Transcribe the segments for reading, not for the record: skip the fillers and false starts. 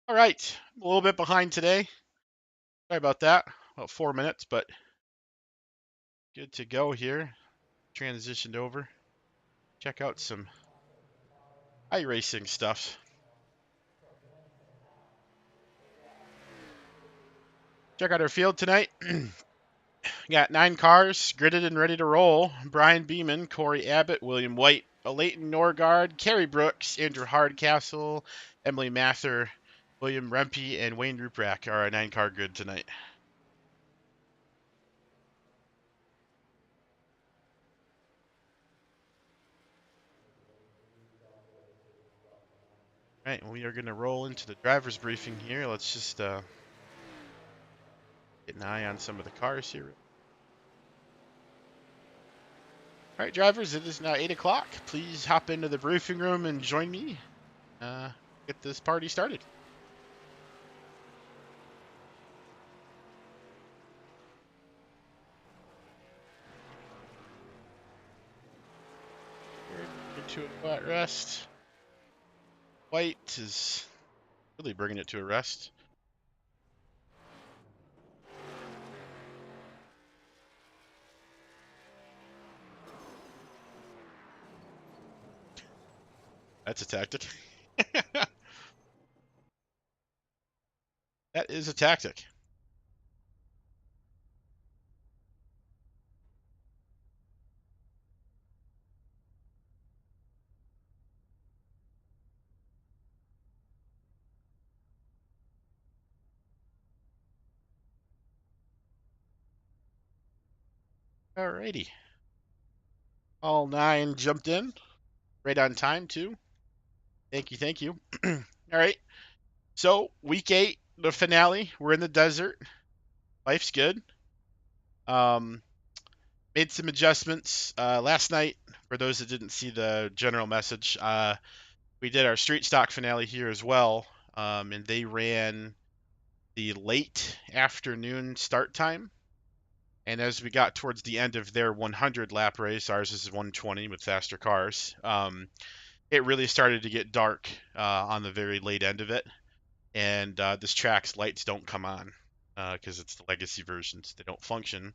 All right, a little bit behind today. Sorry about that. About 4 minutes, but good to go here. Transitioned over. Check out some iRacing stuff. Check out our field tonight. Got 9 cars gridded and ready to roll. Brian Beeman, Corey Abbott, William White, Leighton Norgard, Carrie Brooks, Andrew Hardcastle, Emily Mather, William Rempe, and Wayne Ruprack are our 9-car grid tonight. All right, we are going to roll into the driver's briefing here. Let's just get an eye on some of the cars here. All right, drivers, it is now 8 o'clock. Please hop into the briefing room and join me. Get this party started. Get to a flat rest. White is really bringing it to a rest. That's a tactic. That is a tactic. Alrighty. All 9 jumped in. Right on time, too. Thank you, thank you. All right. So, week 8, the finale. We're in the desert. Life's good. Um, Made some adjustments last night. For those that didn't see the general message, we did our street stock finale here as well, and they ran the late afternoon start time. And as we got towards the end of their 100 lap race, ours is 120 with faster cars. It really started to get dark on the very late end of it, and this track's lights don't come on because it's the legacy versions; they don't function.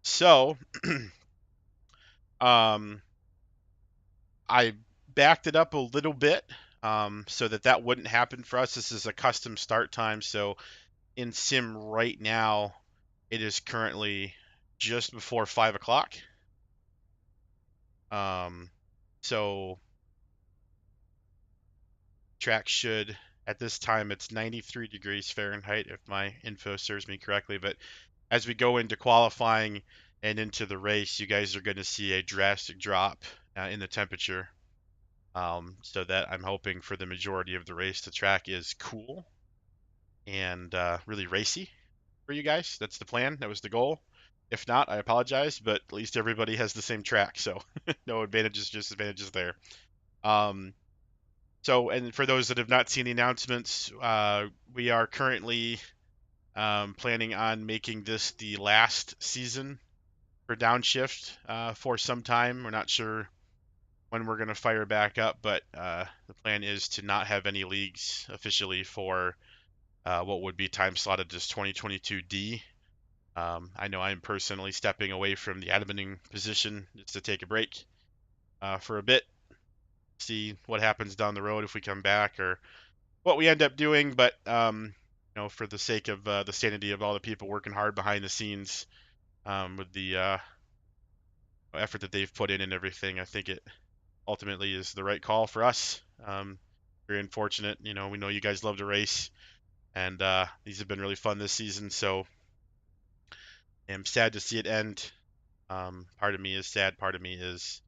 So um, I backed it up a little bit so that wouldn't happen for us. This is a custom start time, so in sim right now, it is currently just before 5 o'clock. Um, so track should at this time it's 93 degrees Fahrenheit if my info serves me correctly. But as we go into qualifying and into the race, you guys are going to see a drastic drop in the temperature. So that I'm hoping for the majority of the race, the track is cool and really racy for you guys. That's the plan. That was the goal. If not, I apologize, but at least everybody has the same track, so no advantages, disadvantages there. Um, and for those that have not seen the announcements, we are currently planning on making this the last season for Downshift for some time. We're not sure when we're going to fire back up, but the plan is to not have any leagues officially for what would be time slotted as 2022D. I know I'm personally stepping away from the adminning position just to take a break for a bit, see what happens down the road if we come back or what we end up doing. But for the sake of the sanity of all the people working hard behind the scenes with the effort that they've put in and everything, I think it ultimately is the right call for us. Very unfortunate. We know you guys love to race, and these have been really fun this season. So I'm sad to see it end. Part of me is sad. Part of me is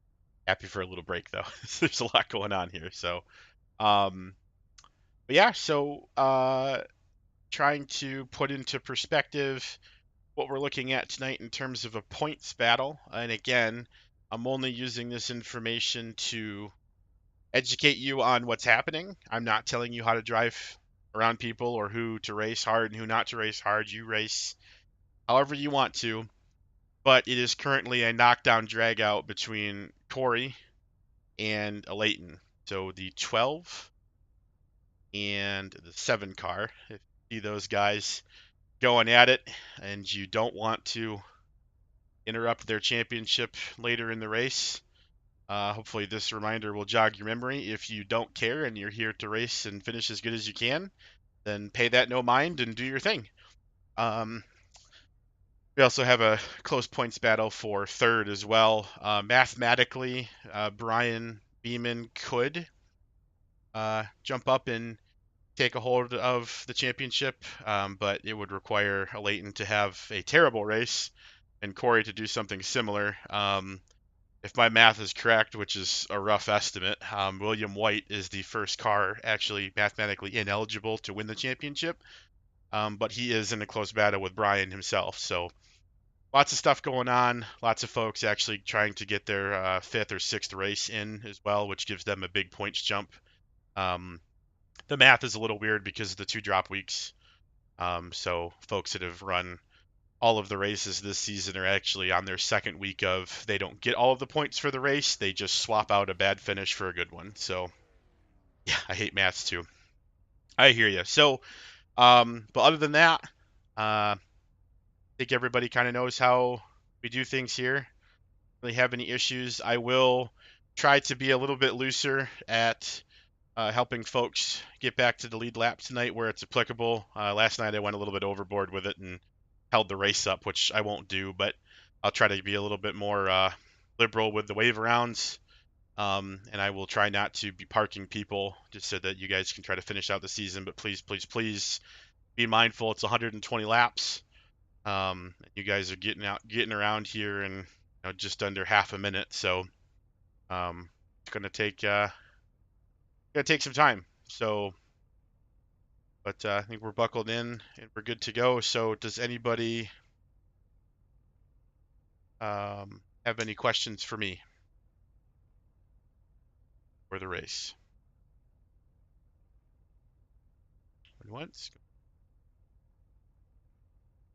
happy for a little break, though. There's a lot going on here. So, um, but yeah. So, trying to put into perspective what we're looking at tonight in terms of a points battle. And again, I'm only using this information to educate you on what's happening. I'm not telling you how to drive around people or who to race hard and who not to race hard. You race however you want to, but it is currently a knockdown drag out between Corey and Leighton. So the 12 and the 7 car. If you see those guys going at it and you don't want to interrupt their championship later in the race, hopefully this reminder will jog your memory. If you don't care and you're here to race and finish as good as you can, then pay that no mind and do your thing. We also have a close points battle for 3rd as well. Mathematically, Brian Beeman could jump up and take a hold of the championship, but it would require a Leighton to have a terrible race and Corey to do something similar. If my math is correct, which is a rough estimate, William White is the first car actually mathematically ineligible to win the championship, but he is in a close battle with Brian himself. So lots of stuff going on. Lots of folks actually trying to get their 5th or 6th race in as well, which gives them a big points jump. The math is a little weird because of the 2 drop weeks. So folks that have run all of the races this season are actually on their 2nd week of they don't get all of the points for the race. They just swap out a bad finish for a good one. So yeah, I hate maths too. I hear you. So, but other than that, I think everybody kind of knows how we do things here. Really have any issues, I will try to be a little bit looser at helping folks get back to the lead lap tonight where it's applicable. Last night I went a little bit overboard with it and held the race up, which I won't do, but I'll try to be a little bit more liberal with the wave rounds. And I will try not to be parking people just so that you guys can try to finish out the season. But please, please, please be mindful. It's 120 laps. You guys are getting around here in just under half a minute, so it's gonna take some time. So, but I think we're buckled in and we're good to go. So, does anybody have any questions for me for the race? Once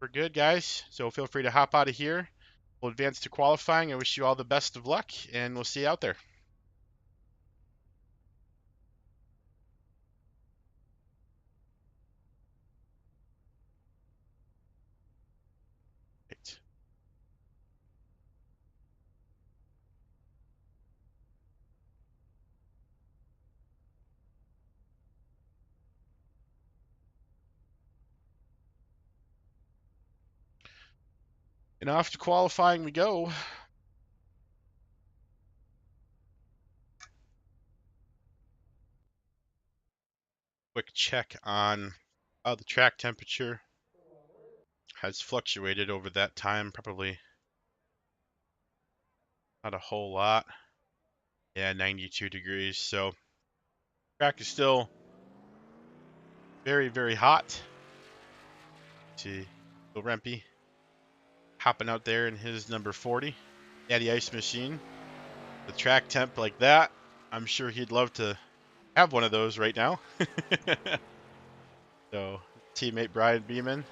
we're good, guys. So feel free to hop out of here. We'll advance to qualifying. I wish you all the best of luck, and we'll see you out there. Right. And off to qualifying we go. Quick check on the track temperature has fluctuated over that time, probably not a whole lot. Yeah, 92 degrees. So track is still very, very hot. See Bill Rempy hopping out there in his number 40 Natty Ice Machine. The track temp like that, I'm sure he'd love to have one of those right now. So teammate Brian Beeman,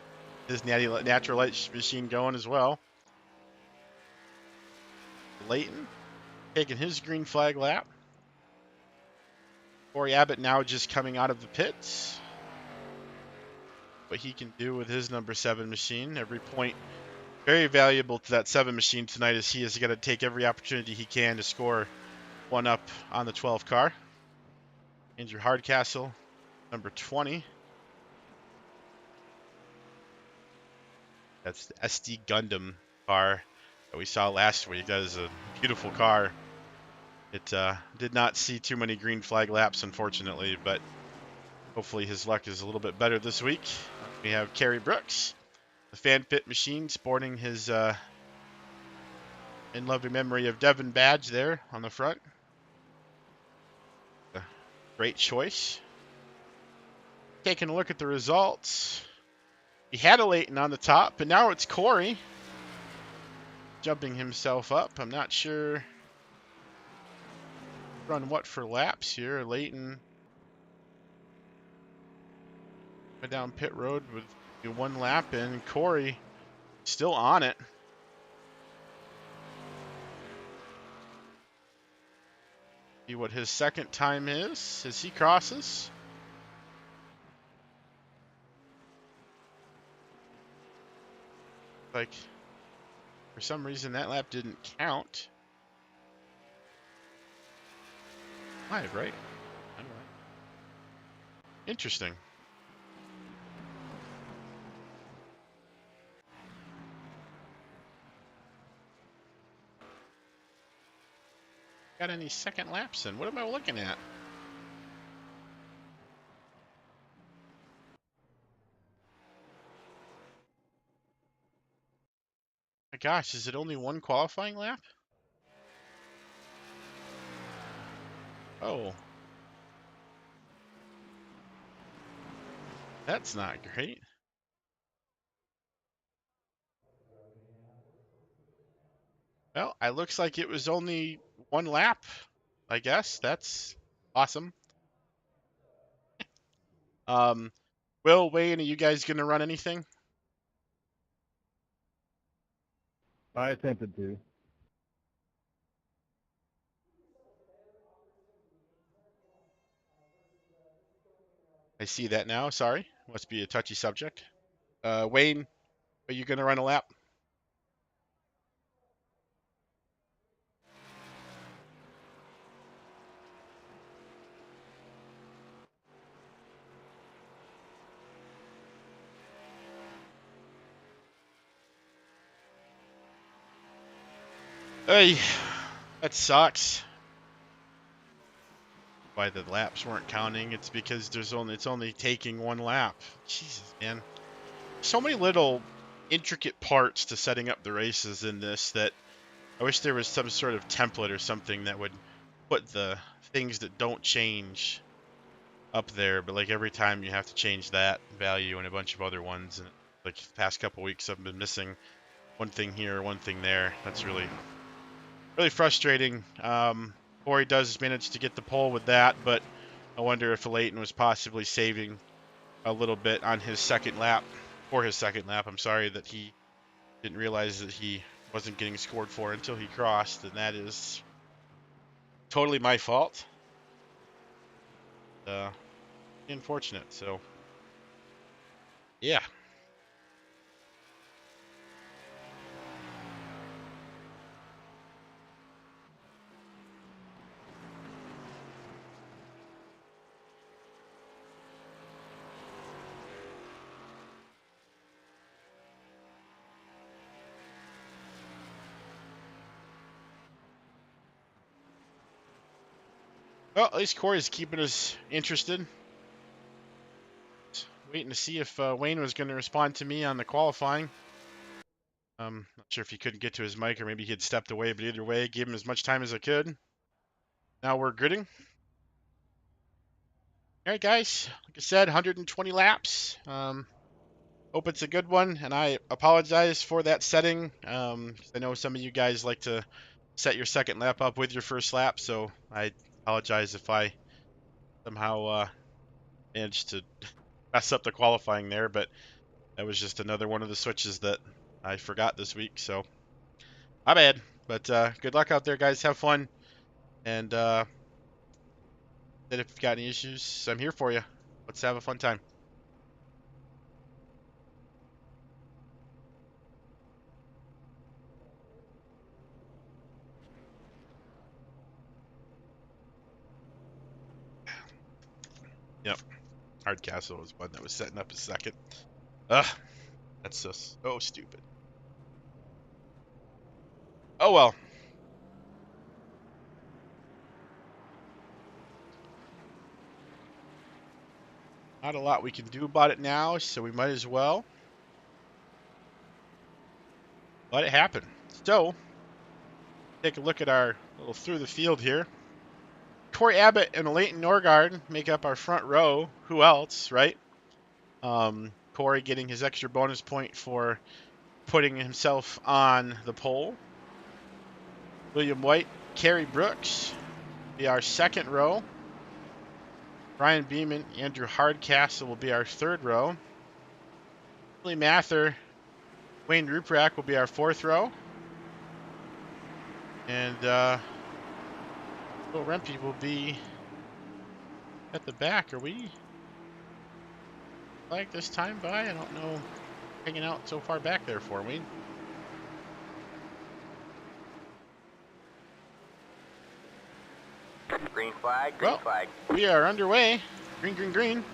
his natural light machine going as well. Leighton taking his green flag lap. Corey Abbott now just coming out of the pits. What he can do with his number 7 machine. Every point very valuable to that 7 machine tonight, as he has got to take every opportunity he can to score one up on the 12 car. Andrew Hardcastle, number 20. That's the SD Gundam car that we saw last week. That is a beautiful car. It did not see too many green flag laps, unfortunately, but hopefully his luck is a little bit better this week. We have Carrie Brooks, the fan pit machine, sporting his in loving memory of Devin badge there on the front. A great choice. Taking a look at the results. He had a Leighton on the top, but now it's Corey jumping himself up. I'm not sure run what for laps here. Leighton went down pit road with 1 lap in. Corey still on it. See what his second time is as he crosses. Like, for some reason, that lap didn't count. Live, right? I don't know. Interesting. Got any second laps in? What am I looking at? My gosh, is it only one qualifying lap? Oh, that's not great. Well, it looks like it was only one lap, I guess. That's awesome. Um, Will, Wayne, are you guys going to run anything? I attempted to. I see that now. Sorry. Must be a touchy subject. Wayne, are you going to run a lap? Hey, that sucks. Why the laps weren't counting? It's because it's only taking one lap. Jesus, man. So many little intricate parts to setting up the races in this that I wish there was some sort of template or something that would put the things that don't change up there, but like every time you have to change that value and a bunch of other ones, and like the past couple weeks I've been missing one thing here, one thing there. That's really frustrating. Corey does manage to get the pole with that, but I wonder if Leighton was possibly saving a little bit on his second lap, for his second lap. I'm sorry that he didn't realize that he wasn't getting scored for until he crossed, and that is totally my fault. Unfortunate. So, yeah. Well, at least Corey's keeping us interested. Waiting to see if Wayne was going to respond to me on the qualifying. Not sure if he couldn't get to his mic or maybe he had stepped away, but either way, gave him as much time as I could. Now we're gridding. All right, guys. Like I said, 120 laps. Hope it's a good one, and I apologize for that setting. 'Cause I know some of you guys like to set your second lap up with your first lap, so I apologize if I somehow managed to mess up the qualifying there, but that was just another one of the switches that I forgot this week, so my bad. But good luck out there, guys. Have fun, and if you've got any issues, I'm here for you. Let's have a fun time. Yep, Hardcastle was one that was setting up a second. Ugh, that's so stupid. Oh well. Not a lot we can do about it now, so we might as well let it happen. So, take a look at our little through the field here. Corey Abbott and Leighton Norgard make up our front row. Who else, right? Corey getting his extra bonus point for putting himself on the pole. William White, Carrie Brooks be our second row. Brian Beeman, Andrew Hardcastle will be our third row. Billy Mather, Wayne Ruprack will be our fourth row. And Will Rempe will be at the back. Are we flagged this time by? I don't know. Hanging out so far back there for Wayne. Green flag, Well, we are underway. Green, green, green.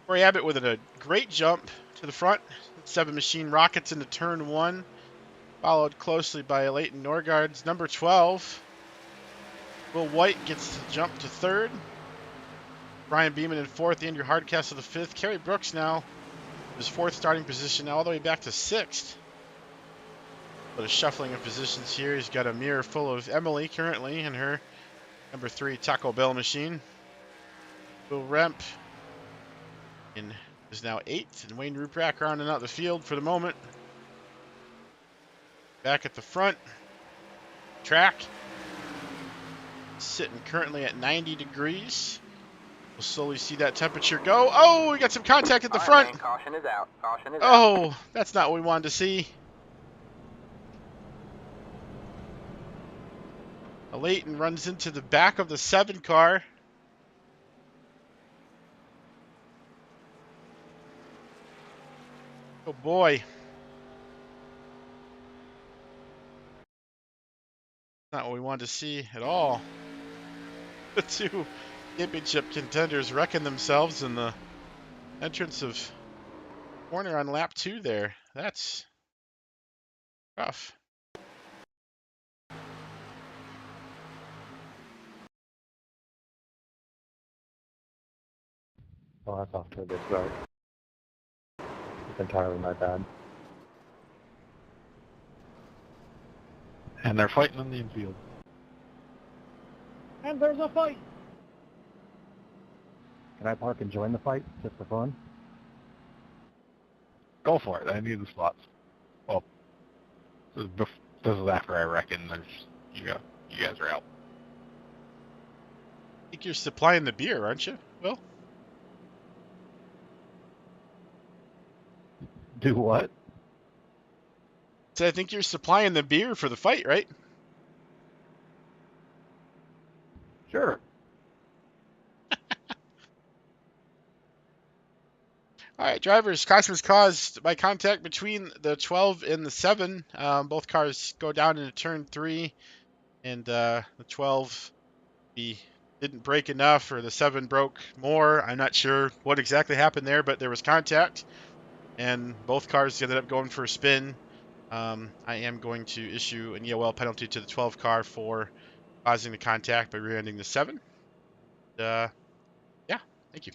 Corey Abbott with a great jump to the front. 7 machine rockets into turn 1, followed closely by Leighton Norgard's number 12. Will White gets the jump to 3rd. Brian Beeman in 4th. Andrew Hardcastle the 5th. Carrie Brooks now his 4th starting position, now all the way back to 6th. But a shuffling of positions here. He's got a mirror full of Emily currently in her number 3 Taco Bell machine. Will Remp is now 8th, and Wayne Ruprack rounding out the field for the moment. Back at the front. Track. Sitting currently at 90 degrees. We'll slowly see that temperature go. Oh, we got some contact at the front. Man, caution is out. Caution is out. That's not what we wanted to see. Leighton runs into the back of the 7 car. Oh boy. Not what we wanted to see at all. The 2 championship contenders wrecking themselves in the entrance of corner on lap 2 there. That's rough. Oh, that's off to a good start. It's entirely my bad. And they're fighting in the infield. And there's a fight! Can I park and join the fight, just for fun? Go for it. I need the spots. Well, this is after I reckon you guys are out. I think you're supplying the beer, aren't you, Will? Do what? So I think you're supplying the beer for the fight, right? Sure. All right, drivers, caution was caused by contact between the 12 and the 7. Both cars go down into turn 3, and the 12 didn't break enough, or the 7 broke more. I'm not sure what exactly happened there, but there was contact, and both cars ended up going for a spin. I am going to issue an EOL penalty to the 12 car for causing the contact by rear-ending the 7. Yeah, thank you.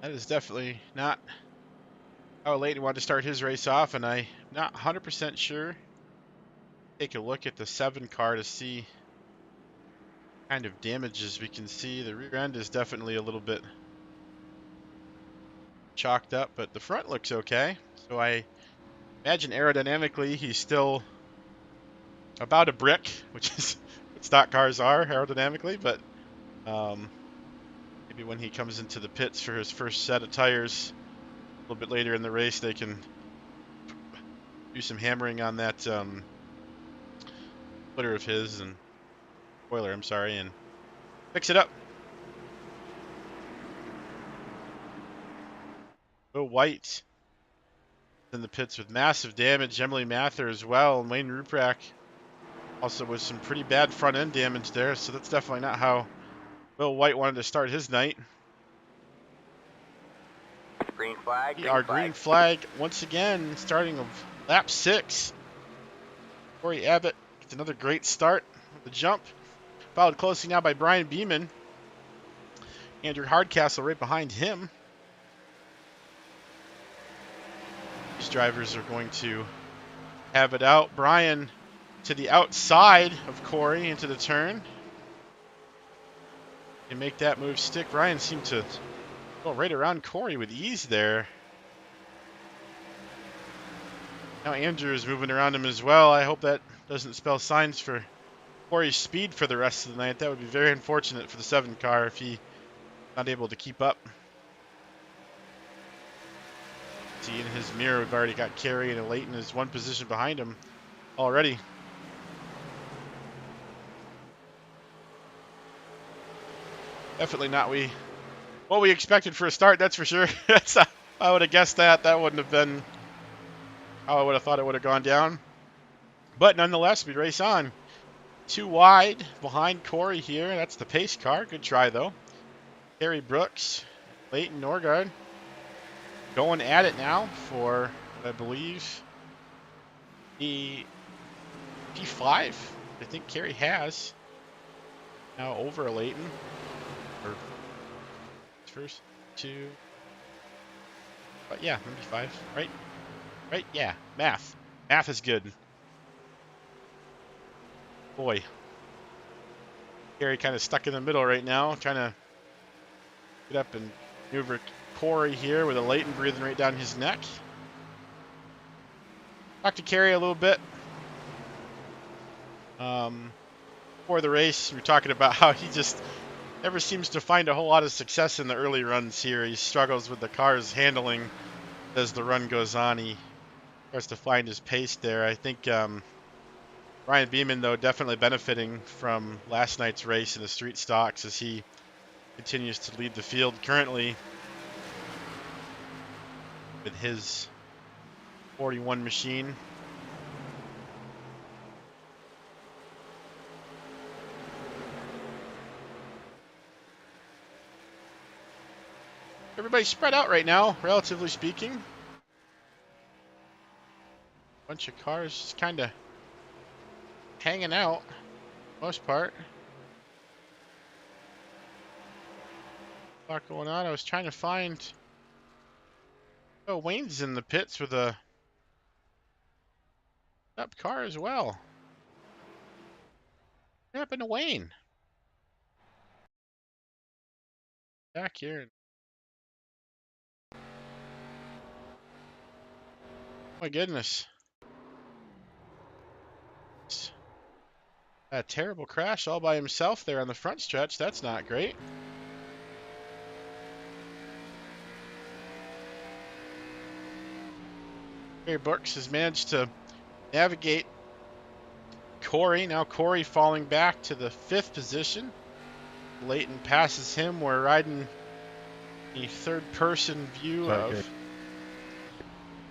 That is definitely not how Leighton wanted to start his race off, and I'm not 100% sure. Take a look at the 7 car to see kind of damages we can see. The rear end is definitely a little bit chalked up, but the front looks okay. So I imagine aerodynamically he's still about a brick, which is what stock cars are aerodynamically, but maybe when he comes into the pits for his first set of tires a little bit later in the race, they can do some hammering on that splitter of his, and spoiler, I'm sorry, and fix it up. Will White in the pits with massive damage. Emily Mather as well, and Wayne Ruprack also with some pretty bad front end damage there, so that's definitely not how Will White wanted to start his night. Green flag. Our green flag once again, starting of lap 6. Corey Abbott gets another great start with the jump, followed closely now by Brian Beeman. Andrew Hardcastle right behind him. These drivers are going to have it out. Brian to the outside of Corey into the turn. And make that move stick. Brian seemed to go right around Corey with ease there. Now Andrew is moving around him as well. I hope that doesn't spell signs for Corey's speed for the rest of the night. That would be very unfortunate for the 7 car if he's not able to keep up. See, in his mirror, we've already got Carrie, and Leighton is 1 position behind him already. Definitely not what we expected for a start, that's for sure. I would have guessed that. That wouldn't have been how I would have thought it would have gone down. But nonetheless, we race on. 2 wide behind Corey here. That's the pace car. Good try, though. Carrie Brooks, Leighton Norgard going at it now for, I believe, the P5. I think Carrie has now over Leighton. Or first 2. But yeah, maybe 5, right? Right? Yeah. Math. Math is good. Boy. Carrie kind of stuck in the middle right now, trying to get up and maneuver Corey here with a Leighton breathing right down his neck. Talk to Carrie a little bit. Before the race, we were talking about how he just never seems to find a whole lot of success in the early runs here. He struggles with the car's handling as the run goes on. He starts to find his pace there. I think Ryan Beeman, though, definitely benefiting from last night's race in the street stocks as he continues to lead the field currently with his 41 machine. Everybody's spread out right now, relatively speaking. Bunch of cars just kind of hanging out, most part. A lot going on. I was trying to find... Oh, Wayne's in the pits with a up car as well. What happened to Wayne? Back here. Oh my goodness. A terrible crash all by himself there on the front stretch. That's not great. Carrie Brooks has managed to navigate Corey. Now Corey falling back to the 5th position. Leighton passes him. We're riding a third-person view Sorry, of Jake.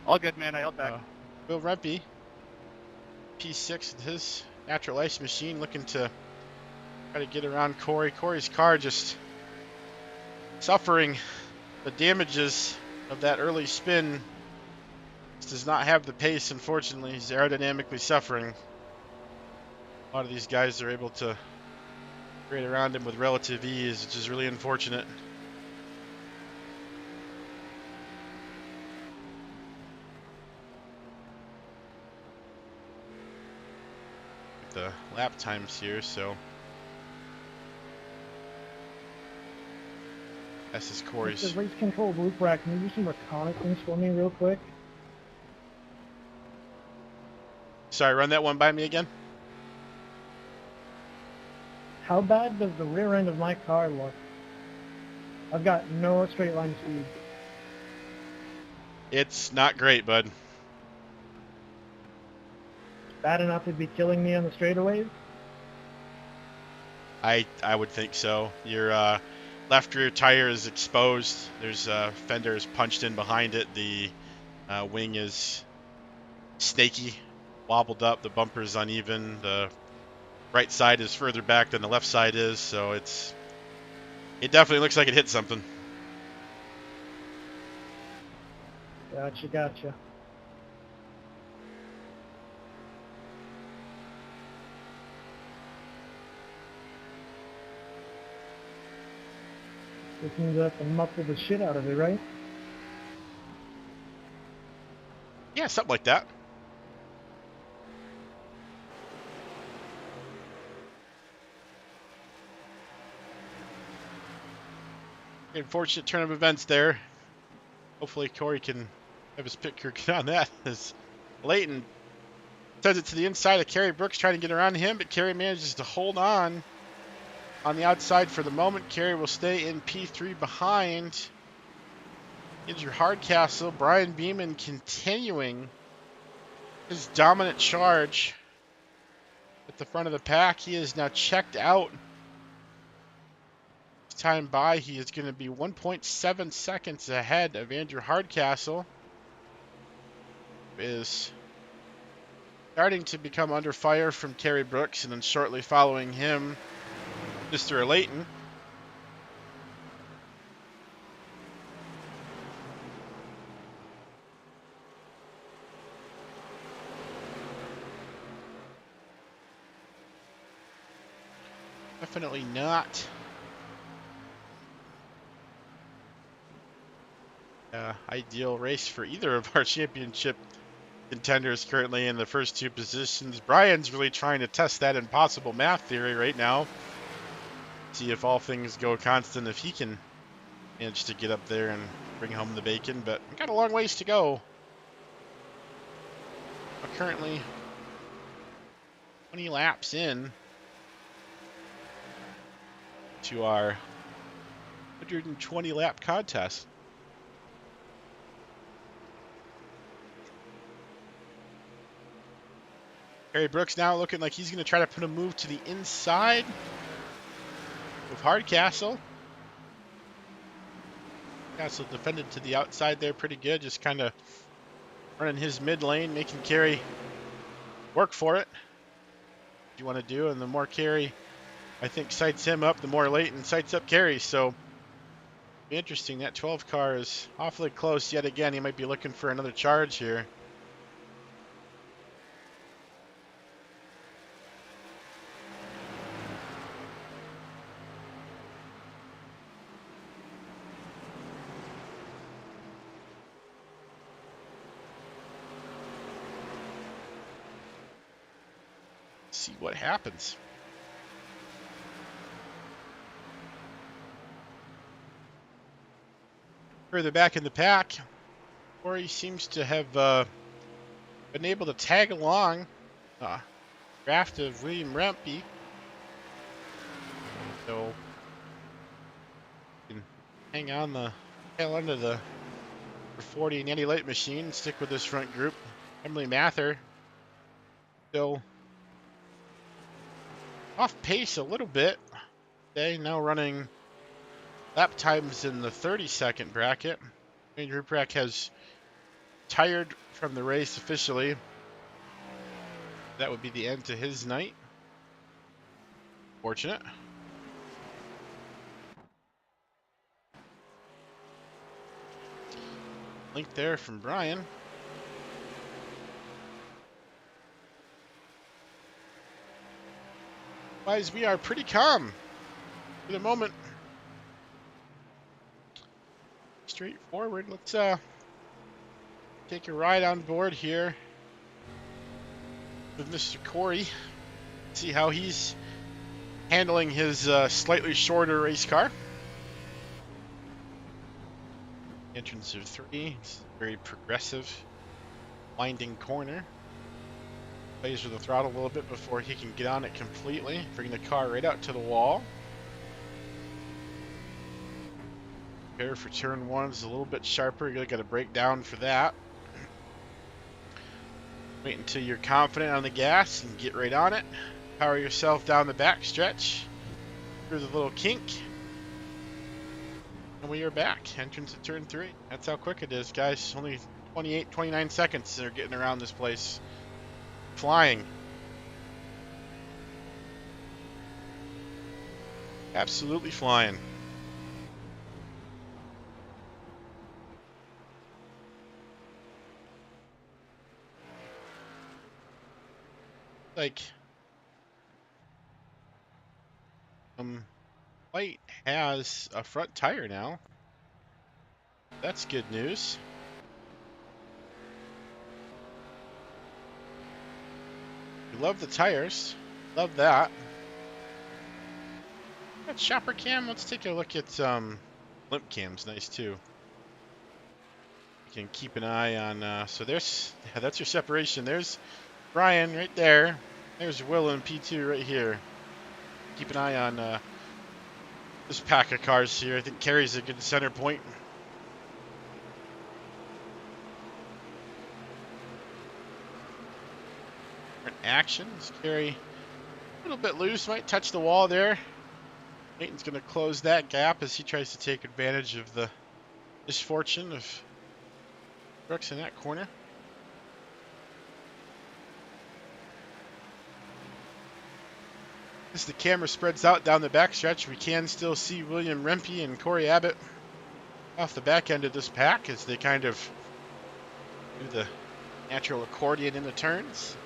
All good, man. I held back. Will Rempe, P6 with his natural ice machine, looking to try to get around Corey. Corey's car just suffering the damages of that early spin. Just does not have the pace, unfortunately. He's aerodynamically suffering. A lot of these guys are able to raid around him with relative ease, which is really unfortunate. The lap times here, so this is Corey's. The race control loop rack, can you do some reconnaissance for me real quick? Sorry, run that one by me again. How bad does the rear end of my car look? I've got no straight line speed. It's not great, bud. Bad enough to be killing me on the straightaways? I would think so. Your left rear tire is exposed. There's fenders punched in behind it. The wing is snaky, wobbled up. The bumper is uneven. The right side is further back than the left side is, so it definitely looks like it hit something. Gotcha. This means I have to muffle the shit out of it, right? Yeah, something like that. Unfortunate turn of events there. Hopefully Corey can have his pick on that, as Leighton sends it to the inside of Carrie Brooks, trying to get around him, but Carrie manages to hold on the outside for the moment. Carrie will stay in P3 behind Andrew Hardcastle. Brian Beeman continuing his dominant charge at the front of the pack. He is now checked out. time by, he is going to be 1.7 seconds ahead of Andrew Hardcastle. Is starting to become under fire from Carrie Brooks, and then shortly following him, Mr. Layton. Definitely not ideal race for either of our championship contenders currently in the first two positions. Brian's really trying to test that impossible math theory right now. See if all things go constant, if he can manage to get up there and bring home the bacon, but we've got a long ways to go. We're currently 20 laps in to our 120 lap contest. Carrie Brooks now looking like he's going to try to put a move to the inside of Hardcastle. Castle defended to the outside there pretty good, just kind of running his mid lane, making Carrie work for it. What you want to do, and the more Carrie, I think, sights him up, the more Layton sights up Carrie. So, be interesting. That 12 car is awfully close yet again. He might be looking for another charge here. See what happens. Further back in the pack, Corey seems to have been able to tag along draft of William Rempy. So you can hang on the tail end of the 40 Nanny Light machine, stick with this front group. Emily Mather still off pace a little bit. They now running lap times in the 30-second bracket. Andrew Ruprecht has retired from the race officially. That would be the end to his night. Fortunate. Link there from Brian. Otherwise, we are pretty calm for the moment. Straightforward. Let's take a ride on board here with Mr. Corey. See how he's handling his slightly shorter race car. Entrance of 3. It's a very progressive, winding corner. Plays with the throttle a little bit before he can get on it completely. Bring the car right out to the wall. Prepare for turn 1 is a little bit sharper. You got to break down for that. Wait until you're confident on the gas and get right on it. Power yourself down the back stretch through the little kink. And we are back. Entrance at turn 3. That's how quick it is, guys. Only 28, 29 seconds they're getting around this place. Flying. Absolutely flying. Like, White has a front tire now. That's good news. We love the tires. Love that. That shopper cam, let's take a look at limp cam's nice too. You can keep an eye on so there's that's your separation. There's Brian right there. There's Will and P2 right here. Keep an eye on this pack of cars here. I think Carrie's a good center point. Actions. Carrie a little bit loose, might touch the wall there. Layton's going to close that gap as he tries to take advantage of the misfortune of Brooks in that corner. As the camera spreads out down the backstretch, we can still see William Rempe and Corey Abbott off the back end of this pack as they kind of do the natural accordion in the turns.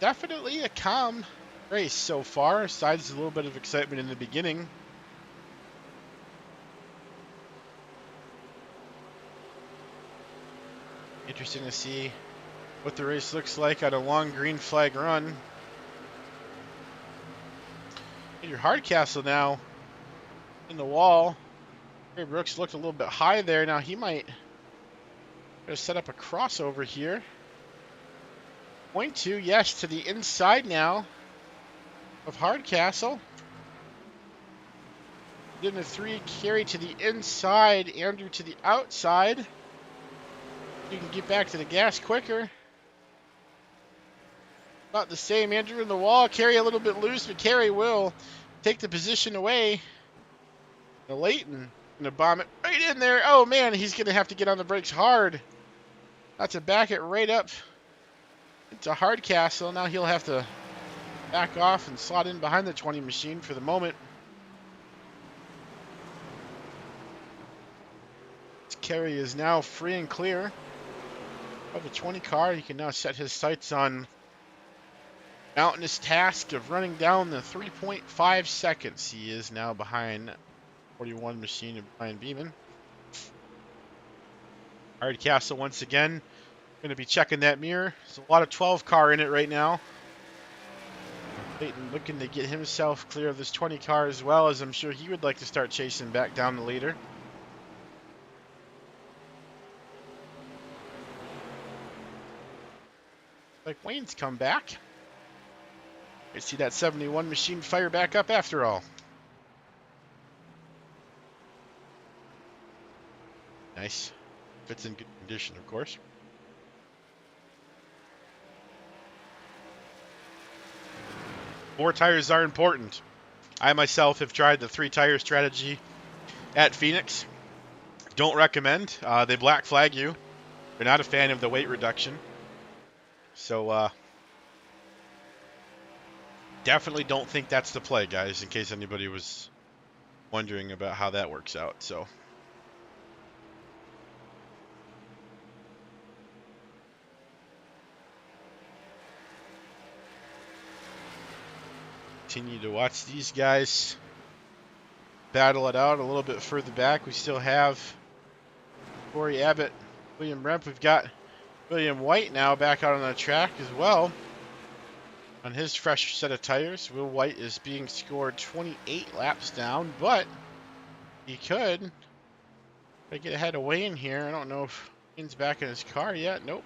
Definitely a calm race so far, besides a little bit of excitement in the beginning. Interesting to see what the race looks like on a long green flag run. Your Hardcastle now in the wall. Carrie Brooks looked a little bit high there. Now he might set up a crossover here. Point to, yes, to the inside now of Hardcastle. Then the 3 Carrie to the inside, Andrew to the outside. You can get back to the gas quicker. About the same, Andrew in the wall. Carrie a little bit loose, but Carrie will take the position away. The Layton gonna bomb it right in there. Oh man, he's gonna have to get on the brakes hard. Not to back it right up into Hardcastle. Now he'll have to back off and slot in behind the 20 machine for the moment. Carrie is now free and clear of the 20 car. He can now set his sights on mountainous task of running down the 3.5 seconds. He is now behind 41 machine of Brian Beeman. Hardcastle once again going to be checking that mirror. There's a lot of 12 car in it right now. Layton looking to get himself clear of this 20 car as well, as I'm sure he would like to start chasing back down the leader. Like Wayne's come back. I see that 71 machine fire back up after all. Nice. Fits in good condition, of course. Four tires are important. I myself have tried the 3-tire strategy at Phoenix. Don't recommend. They black flag you. They're not a fan of the weight reduction. So, definitely don't think that's the play, guys, in case anybody was wondering about how that works out. So, continue to watch these guys battle it out a little bit further back. We still have Corey Abbott, William Remp. We've got William White now back out on the track as well on his fresh set of tires. Will White is being scored 28 laps down, but he could get ahead of Wayne here. I don't know if Wayne's back in his car yet. Nope.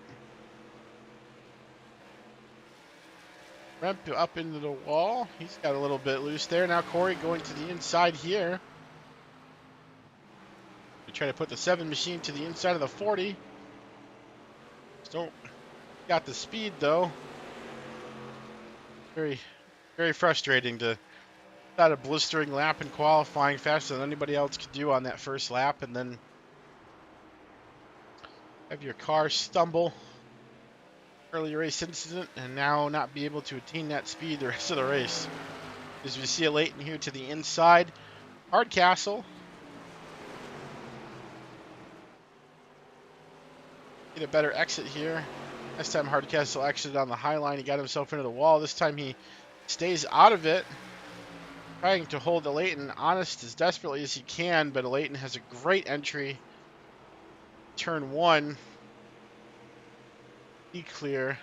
Remp up into the wall. He's got a little bit loose there. Now Corey going to the inside here. We try to put the 7 machine to the inside of the 40. Don't got the speed though. Very, very frustrating to had a blistering lap in qualifying, faster than anybody else could do on that first lap, and then have your car stumble, early race incident, and now not be able to attain that speed the rest of the race. As we see a Layton here to the inside, Hardcastle. Get a better exit here. Last time Hardcastle exited on the high line, he got himself into the wall. This time he stays out of it, trying to hold the Layton honest as desperately as he can, but Layton has a great entry. Turn 1. Be clear.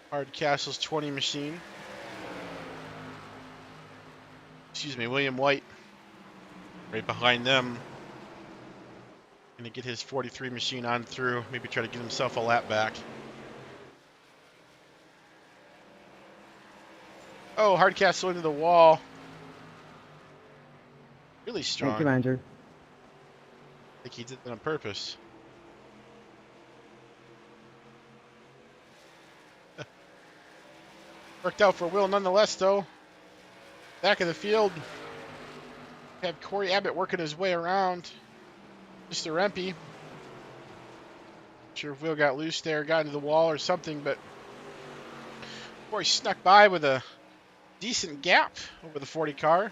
Hardcastle's 20 machine. Excuse me, William White. Right behind them. Gonna get his 43 machine on through, maybe try to get himself a lap back. Oh, Hardcastle into the wall. Really Thank you, strong. Andrew. I think he did that on purpose. Worked out for Will nonetheless, though. Back of the field. Have Corey Abbott working his way around. Mr. Rempe. Not sure if Will got loose there, got into the wall or something, but Corey snuck by with a decent gap over the 40 car.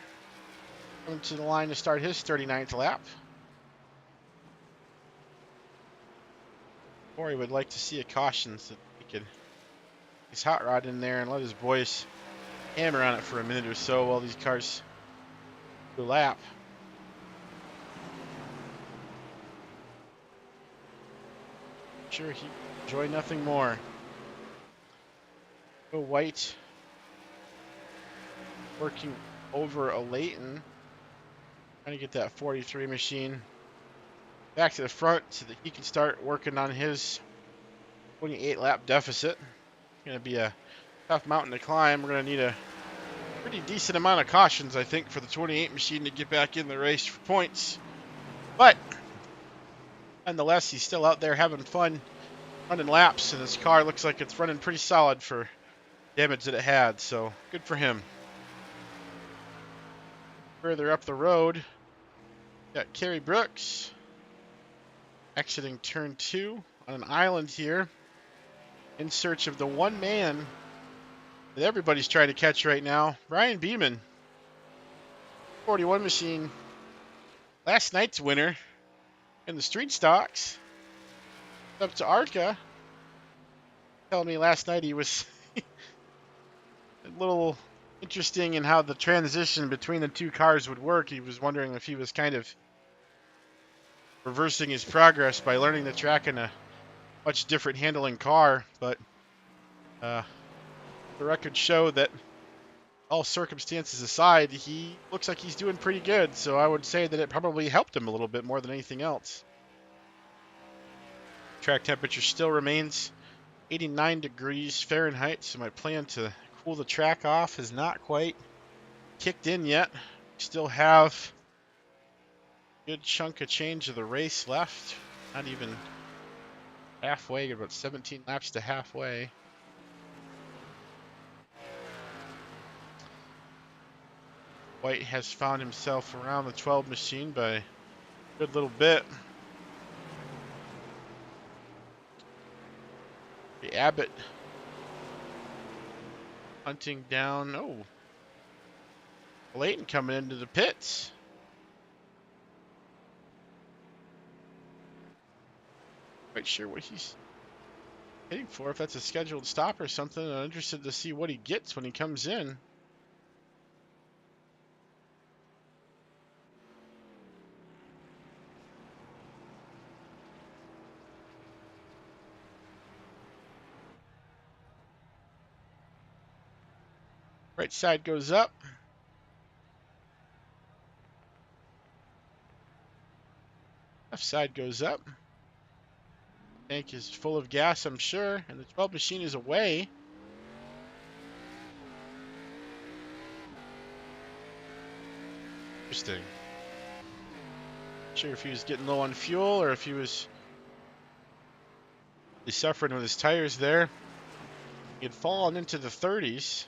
Coming to the line to start his 39th lap. Corey would like to see a caution so he could get his hot rod in there and let his boys hammer on it for a minute or so while these cars do a lap. Sure, he enjoy nothing more. Go White working over a Leighton, trying to get that 43 machine back to the front so that he can start working on his 28 lap deficit. It's going to be a tough mountain to climb. We're going to need a pretty decent amount of cautions, I think, for the 28 machine to get back in the race for points. But nonetheless, he's still out there having fun running laps, and his car looks like it's running pretty solid for damage that it had, so good for him. Further up the road, got Carrie Brooks exiting turn 2 on an island here in search of the one man that everybody's trying to catch right now, Brian Beeman. 41 machine, last night's winner in the street stocks. Up to ARCA, telling me last night he was a little interesting in how the transition between the two cars would work. He was wondering if he was kind of reversing his progress by learning the track in a much different handling car, but the records show that all circumstances aside, he looks like he's doing pretty good, so I would say that it probably helped him a little bit more than anything else. Track temperature still remains 89 degrees Fahrenheit, so my plan to cool the track off has not quite kicked in yet. Still have a good chunk of change of the race left. Not even halfway, about 17 laps to halfway. White has found himself around the 12 machine by a good little bit. The Abbott hunting down, Leighton coming into the pits. Quite sure what he's hitting for, if that's a scheduled stop or something. I'm interested to see what he gets when he comes in. Right side goes up. Left side goes up. Tank is full of gas, I'm sure, and the 12 machine is away. Interesting. Not sure if he was getting low on fuel or if he was suffering with his tires there. He had fallen into the 30s.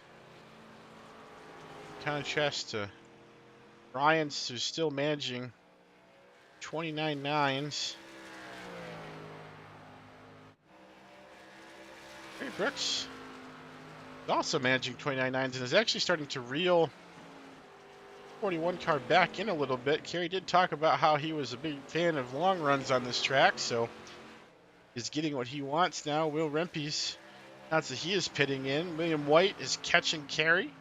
Contrast to Ryan's, who's still managing 29 nines. Carrie Brooks is also managing 29 nines and is actually starting to reel 41 car back in a little bit. Carrie did talk about how he was a big fan of long runs on this track, so he's getting what he wants now. Will Rempe's announced that he is pitting in. William White is catching Carrie.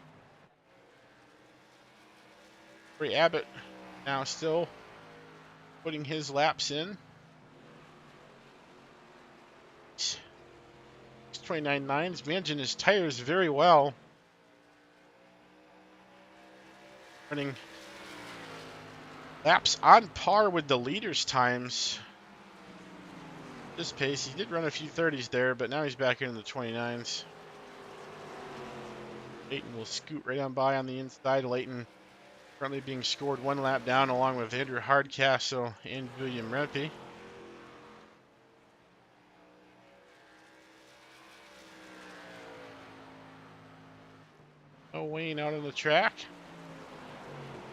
Corey Abbott now still putting his laps in. 29 nines, managing his tires very well. Running laps on par with the leaders' times. This pace, he did run a few 30s there, but now he's back into the 29s. Leighton will scoot right on by on the inside. Leighton Currently being scored 1 lap down along with Andrew Hardcastle and William Rempe. Oh, Wayne out on the track.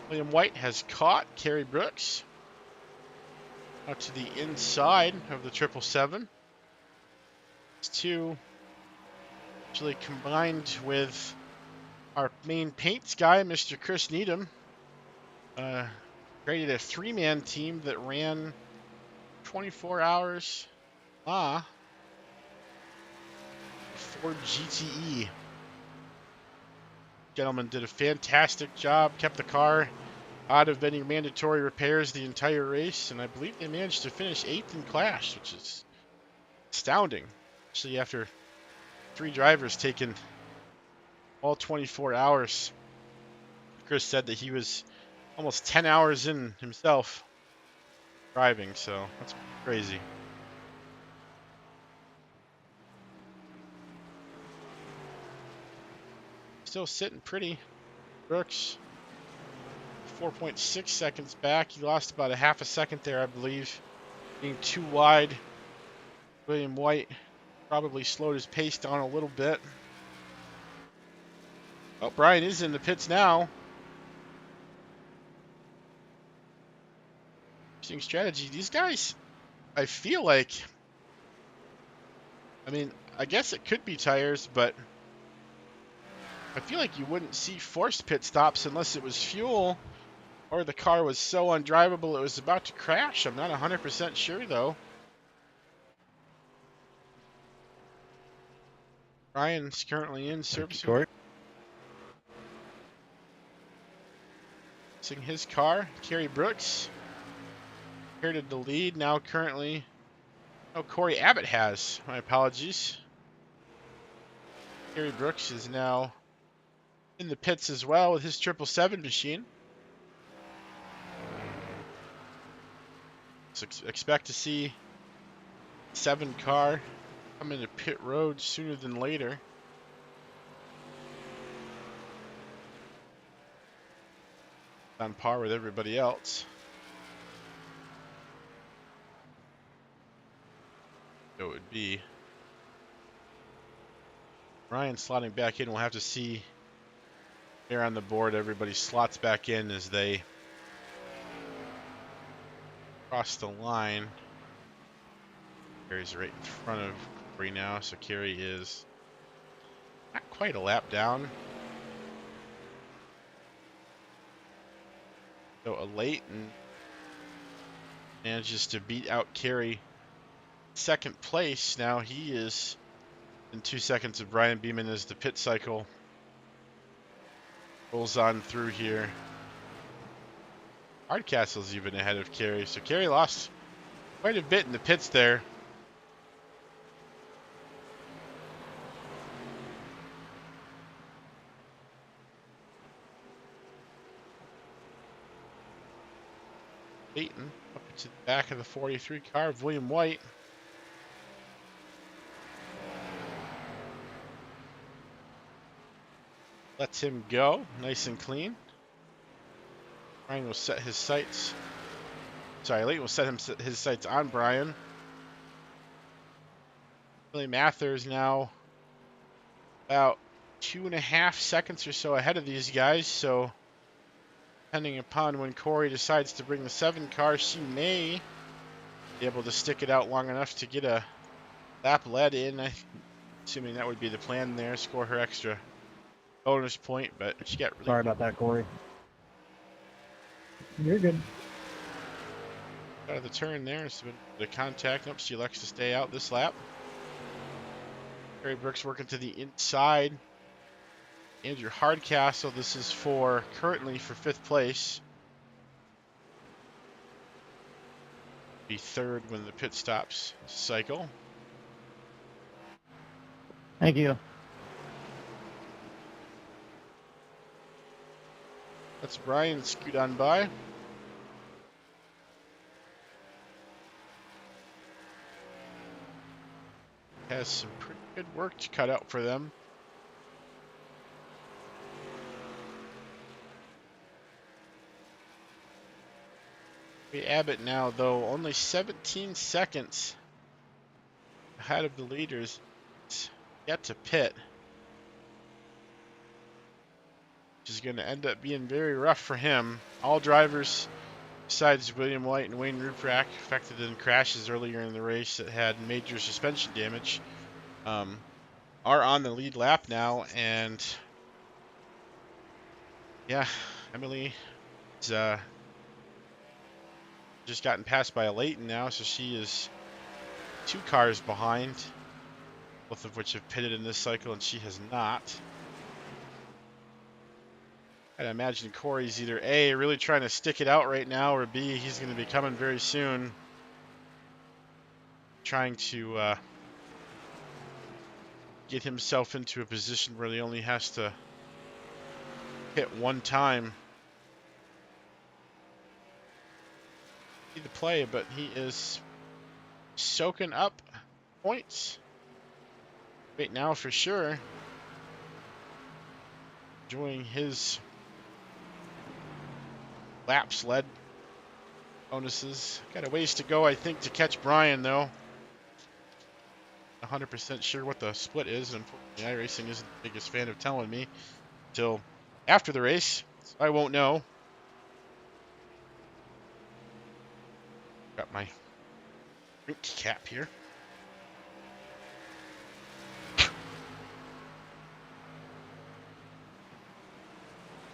William White has caught Carrie Brooks out to the inside of the 777. These two actually combined with our main paints guy, Mr. Chris Needham, created a 3-man team that ran 24 hours Ford GTE. Gentlemen did a fantastic job, kept the car out of any mandatory repairs the entire race, and I believe they managed to finish 8th in class, which is astounding, especially after 3 drivers taking all 24 hours. Chris said that he was almost 10 hours in himself driving, so that's crazy. Still sitting pretty. Brooks, 4.6 seconds back. He lost about a half a second there, I believe, being too wide. William White probably slowed his pace down a little bit. Oh, Brian is in the pits now. Interesting strategy. These guys, I feel like, I mean, I guess it could be tires, but I feel like you wouldn't see forced pit stops unless it was fuel or the car was so undrivable it was about to crash. I'm not 100% sure, though. Brian's currently in servicing his car. Carrie Brooks inherited the lead. Now currently, oh, Corey Abbott has. My apologies. Carrie Brooks is now in the pits as well with his 777 machine. So expect to see 7 car come into pit road sooner than later. On par with everybody else. So it would be Ryan slotting back in. We'll have to see here on the board. Everybody slots back in as they cross the line. Carrie's right in front of Corey now, so Carrie is not quite a lap down. So a Leighton manages to beat out Carrie 2nd place. Now he is in 2 seconds of Brian Beeman as the pit cycle rolls on through here. Hardcastle's even ahead of Carrie, so Carrie lost quite a bit in the pits there. Leighton up to the back of the 43 car of William White. Lets him go, nice and clean. Brian will set his sights. Sorry, Leighton will set his sights on Brian. Billy Mathers now about 2.5 seconds or so ahead of these guys, so depending upon when Corey decides to bring the 7 car, she may be able to stick it out long enough to get a lap lead in. Assuming that would be the plan there, score her extra bonus point, but she got really... Sorry about that, Corey. You're good. Out of the turn there, so the contact. Nope, she elects to stay out this lap. Carrie Brooks working to the inside. Andrew Hardcastle, this is for currently for 5th place. Be 3rd when the pit stops cycle. Thank you. That's Brian scoot on by. Has some pretty good work to cut out for them. Abbott now, though, only 17 seconds ahead of the leaders. It's yet to pit, which is going to end up being very rough for him. All drivers, besides William White and Wayne Ruprecht, affected in crashes earlier in the race that had major suspension damage, are on the lead lap now. And yeah, Emily is just gotten passed by a Leighton now, so she is 2 cars behind, both of which have pitted in this cycle, and she has not. I'd imagine Corey's either A, really trying to stick it out right now, or B, he's going to be coming very soon, trying to get himself into a position where he only has to hit one time. Need to play, but he is soaking up points right now for sure. Enjoying his laps led bonuses. Got a ways to go, I think, to catch Brian, though. 100% sure what the split is, and unfortunately iRacing isn't the biggest fan of telling me until after the race, so I won't know. Got my drink cap here.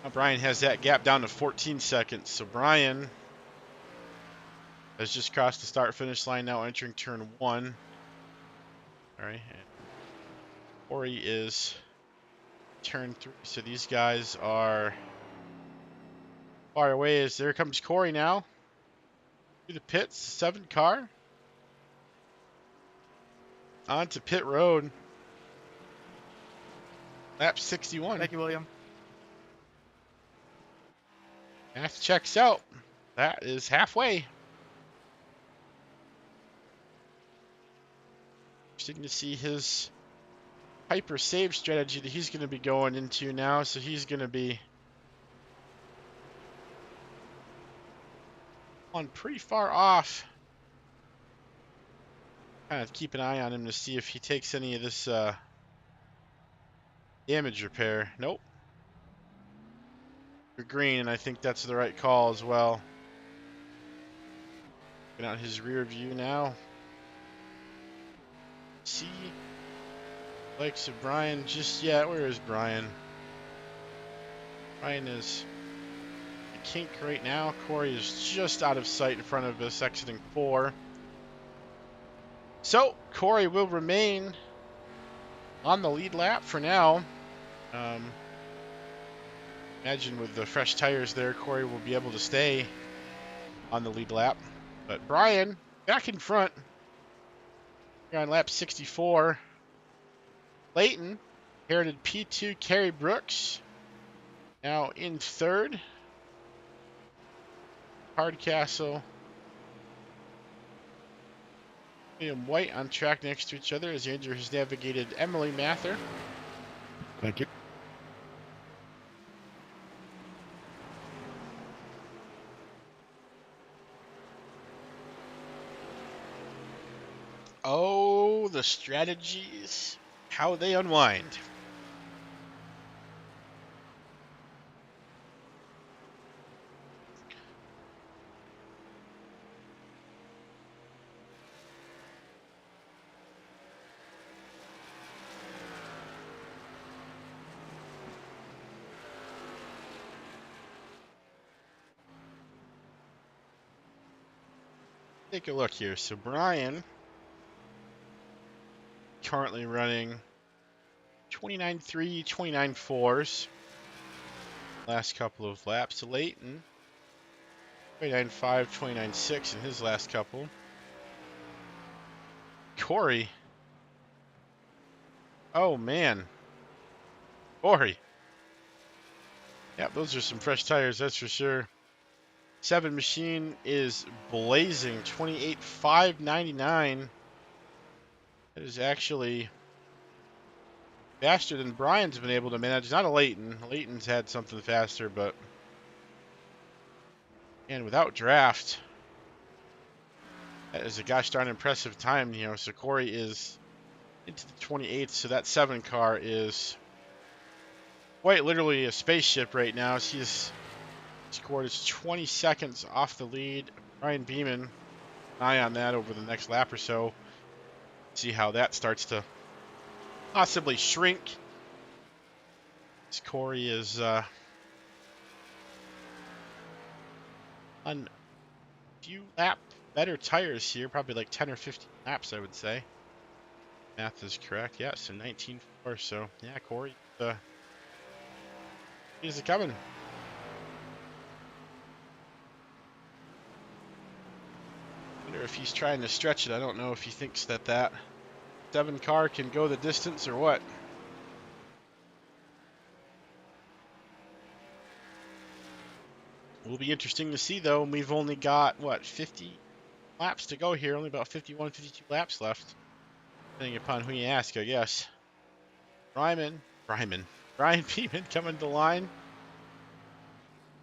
Now Brian has that gap down to 14 seconds, so Brian has just crossed the start-finish line, now entering turn 1. All right, and Corey is turn 3, so these guys are far away. As there comes Corey now through the pits, 7 car onto pit road. Lap 61. Thank you, William. Math checks out. That is halfway. Interesting to see his hyper save strategy that he's going to be going into now. So he's going to be on pretty far off. Kind of keep an eye on him to see if he takes any of this damage repair. Nope. You're green, and I think that's the right call as well. Looking out his rear view now. See likes of Brian just yet. Where is Brian? Brian is a kink right now. Corey is just out of sight in front of us, exiting 4. So Corey will remain on the lead lap for now. Imagine with the fresh tires there, Corey will be able to stay on the lead lap. But Brian back in front. Here on lap 64. Leighton inherited P2 Carrie Brooks. Now in 3rd. Hardcastle. William White on track next to each other as Andrew has navigated Emily Mather. Thank you. Oh, the strategies, how they unwind. Take a look here. So Brian currently running 29.3, 29.4s. Last couple of laps. So Leighton 29.5, 29.6 in his last couple. Corey. Oh man. Corey. Yeah, those are some fresh tires, that's for sure. 7 machine is blazing, 28.599. That is actually faster than Brian's been able to manage. Not a Leighton. Leighton's had something faster, but and without draft, That is a gosh darn impressive time, you know. So Corey is into the 28th, so that 7 car is quite literally a spaceship right now. She has scored 20 seconds off the lead. Ryan Beeman, eye on that over the next lap or so. See how that starts to possibly shrink. This Corey is on a few lap better tires here, probably like 10 or 15 laps, I would say. Math is correct. Yeah, so 19.4. So yeah, Corey, he's coming. Wonder if he's trying to stretch it. I don't know if he thinks that that 7 car can go the distance or what. Will be interesting to see though. We've only got what, 50 laps to go here. Only about 51, 52 laps left, depending upon who you ask, I guess. Brian Beeman coming to line,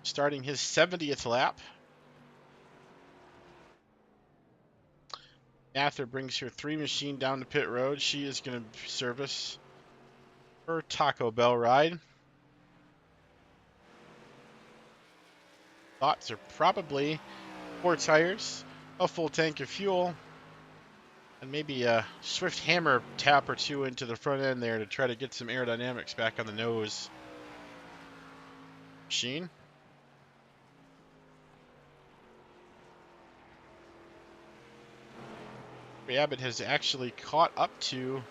starting his 70th lap. Mather brings her 3 machine down to pit road. She is going to service her Taco Bell ride. Thoughts are probably 4 tires, a full tank of fuel, and maybe a swift hammer tap or 2 into the front end there to try to get some aerodynamics back on the nose. Machine. Abbott has actually caught up to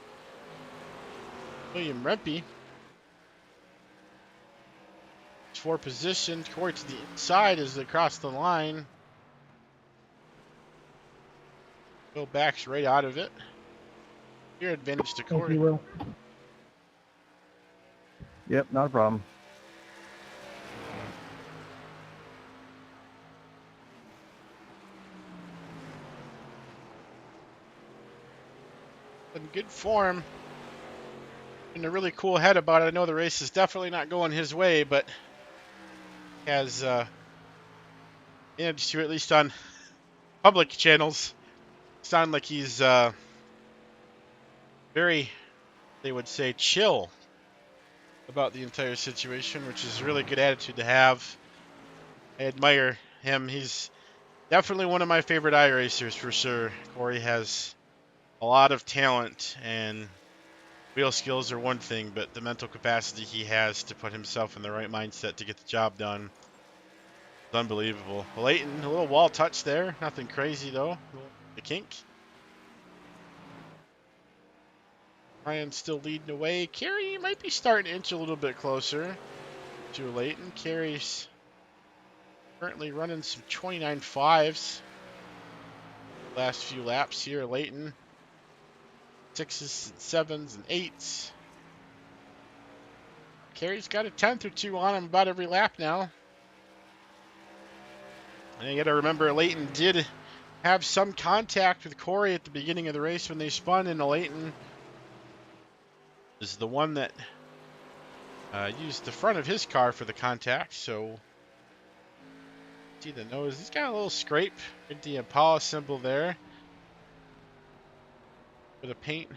William Rempe. 4 position. Corey to the inside as they cross the line. Will backs right out of it. Your advantage to Corey. Thank you, Will. Yep, not a problem. In good form. In a really cool head about it. I know the race is definitely not going his way, but has managed to, at least on public channels, sound like he's very, they would say, chill about the entire situation, which is a really good attitude to have. I admire him. He's definitely one of my favorite iRacers for sure. Corey has a lot of talent, and wheel skills are one thing, but the mental capacity he has to put himself in the right mindset to get the job done is unbelievable. Leighton, a little wall touch there. Nothing crazy though. The kink. Ryan still leading the way. Carrie might be starting to inch a little bit closer to Leighton. Carrie's currently running some 29.5s. Last few laps here. Leighton 6s, 7s, and 8s. Carrie's got a 10th or 2 on him about every lap now. And you got to remember, Leighton did have some contact with Corey at the beginning of the race when they spun, and Leighton is the one that used the front of his car for the contact. So, see the nose. He's got a little scrape with the Impala symbol there. With a paint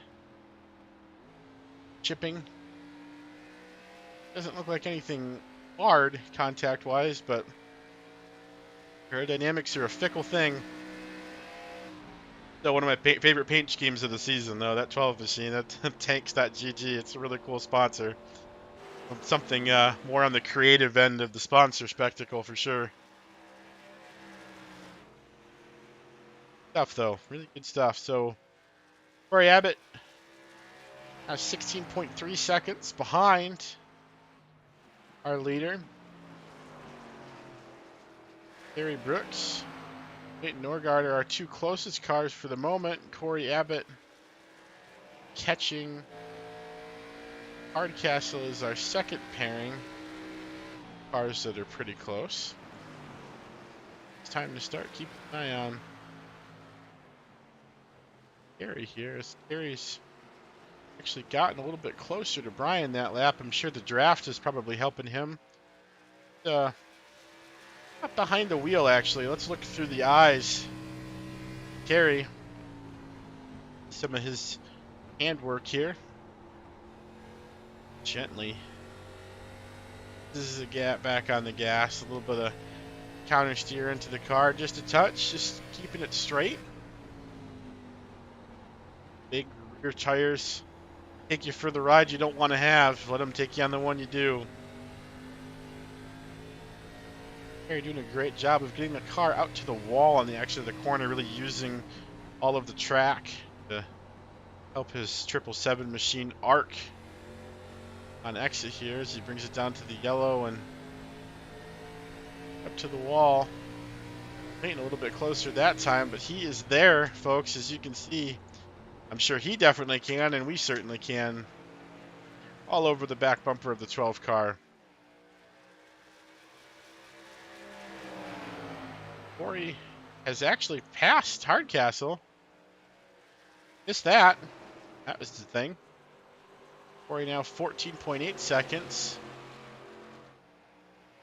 chipping. Doesn't look like anything hard contact-wise, but aerodynamics are a fickle thing. So one of my favorite paint schemes of the season, though, that 12 machine, that tanks.gg. It's a really cool sponsor. Something more on the creative end of the sponsor spectacle for sure. Stuff though, really good stuff. So Corey Abbott has 16.3 seconds behind our leader, Carrie Brooks. Peyton Norgard are our 2 closest cars for the moment. Corey Abbott catching Hardcastle is our second pairing. Cars that are pretty close. It's time to start keeping an eye on Carrie here. As Carrie's actually gotten a little bit closer to Brian that lap. I'm sure the draft is probably helping him. Not behind the wheel, actually. Let's look through the eyes. Carrie some of his handwork here. Gently. This is a gap back on the gas. A little bit of counter steer into the car. Just a touch. Just keeping it straight. Big rear tires take you for the ride you don't want to have. Let them take you on the one you do. You're doing a great job of getting the car out to the wall on the exit of the corner, really using all of the track to help his 777 machine arc on exit here as he brings it down to the yellow and up to the wall. Getting a little bit closer that time, but he is there, folks, as you can see. I'm sure he definitely can, and we certainly can. All over the back bumper of the 12 car. Corey has actually passed Hardcastle. Missed that. That was the thing. Corey now 14.8 seconds.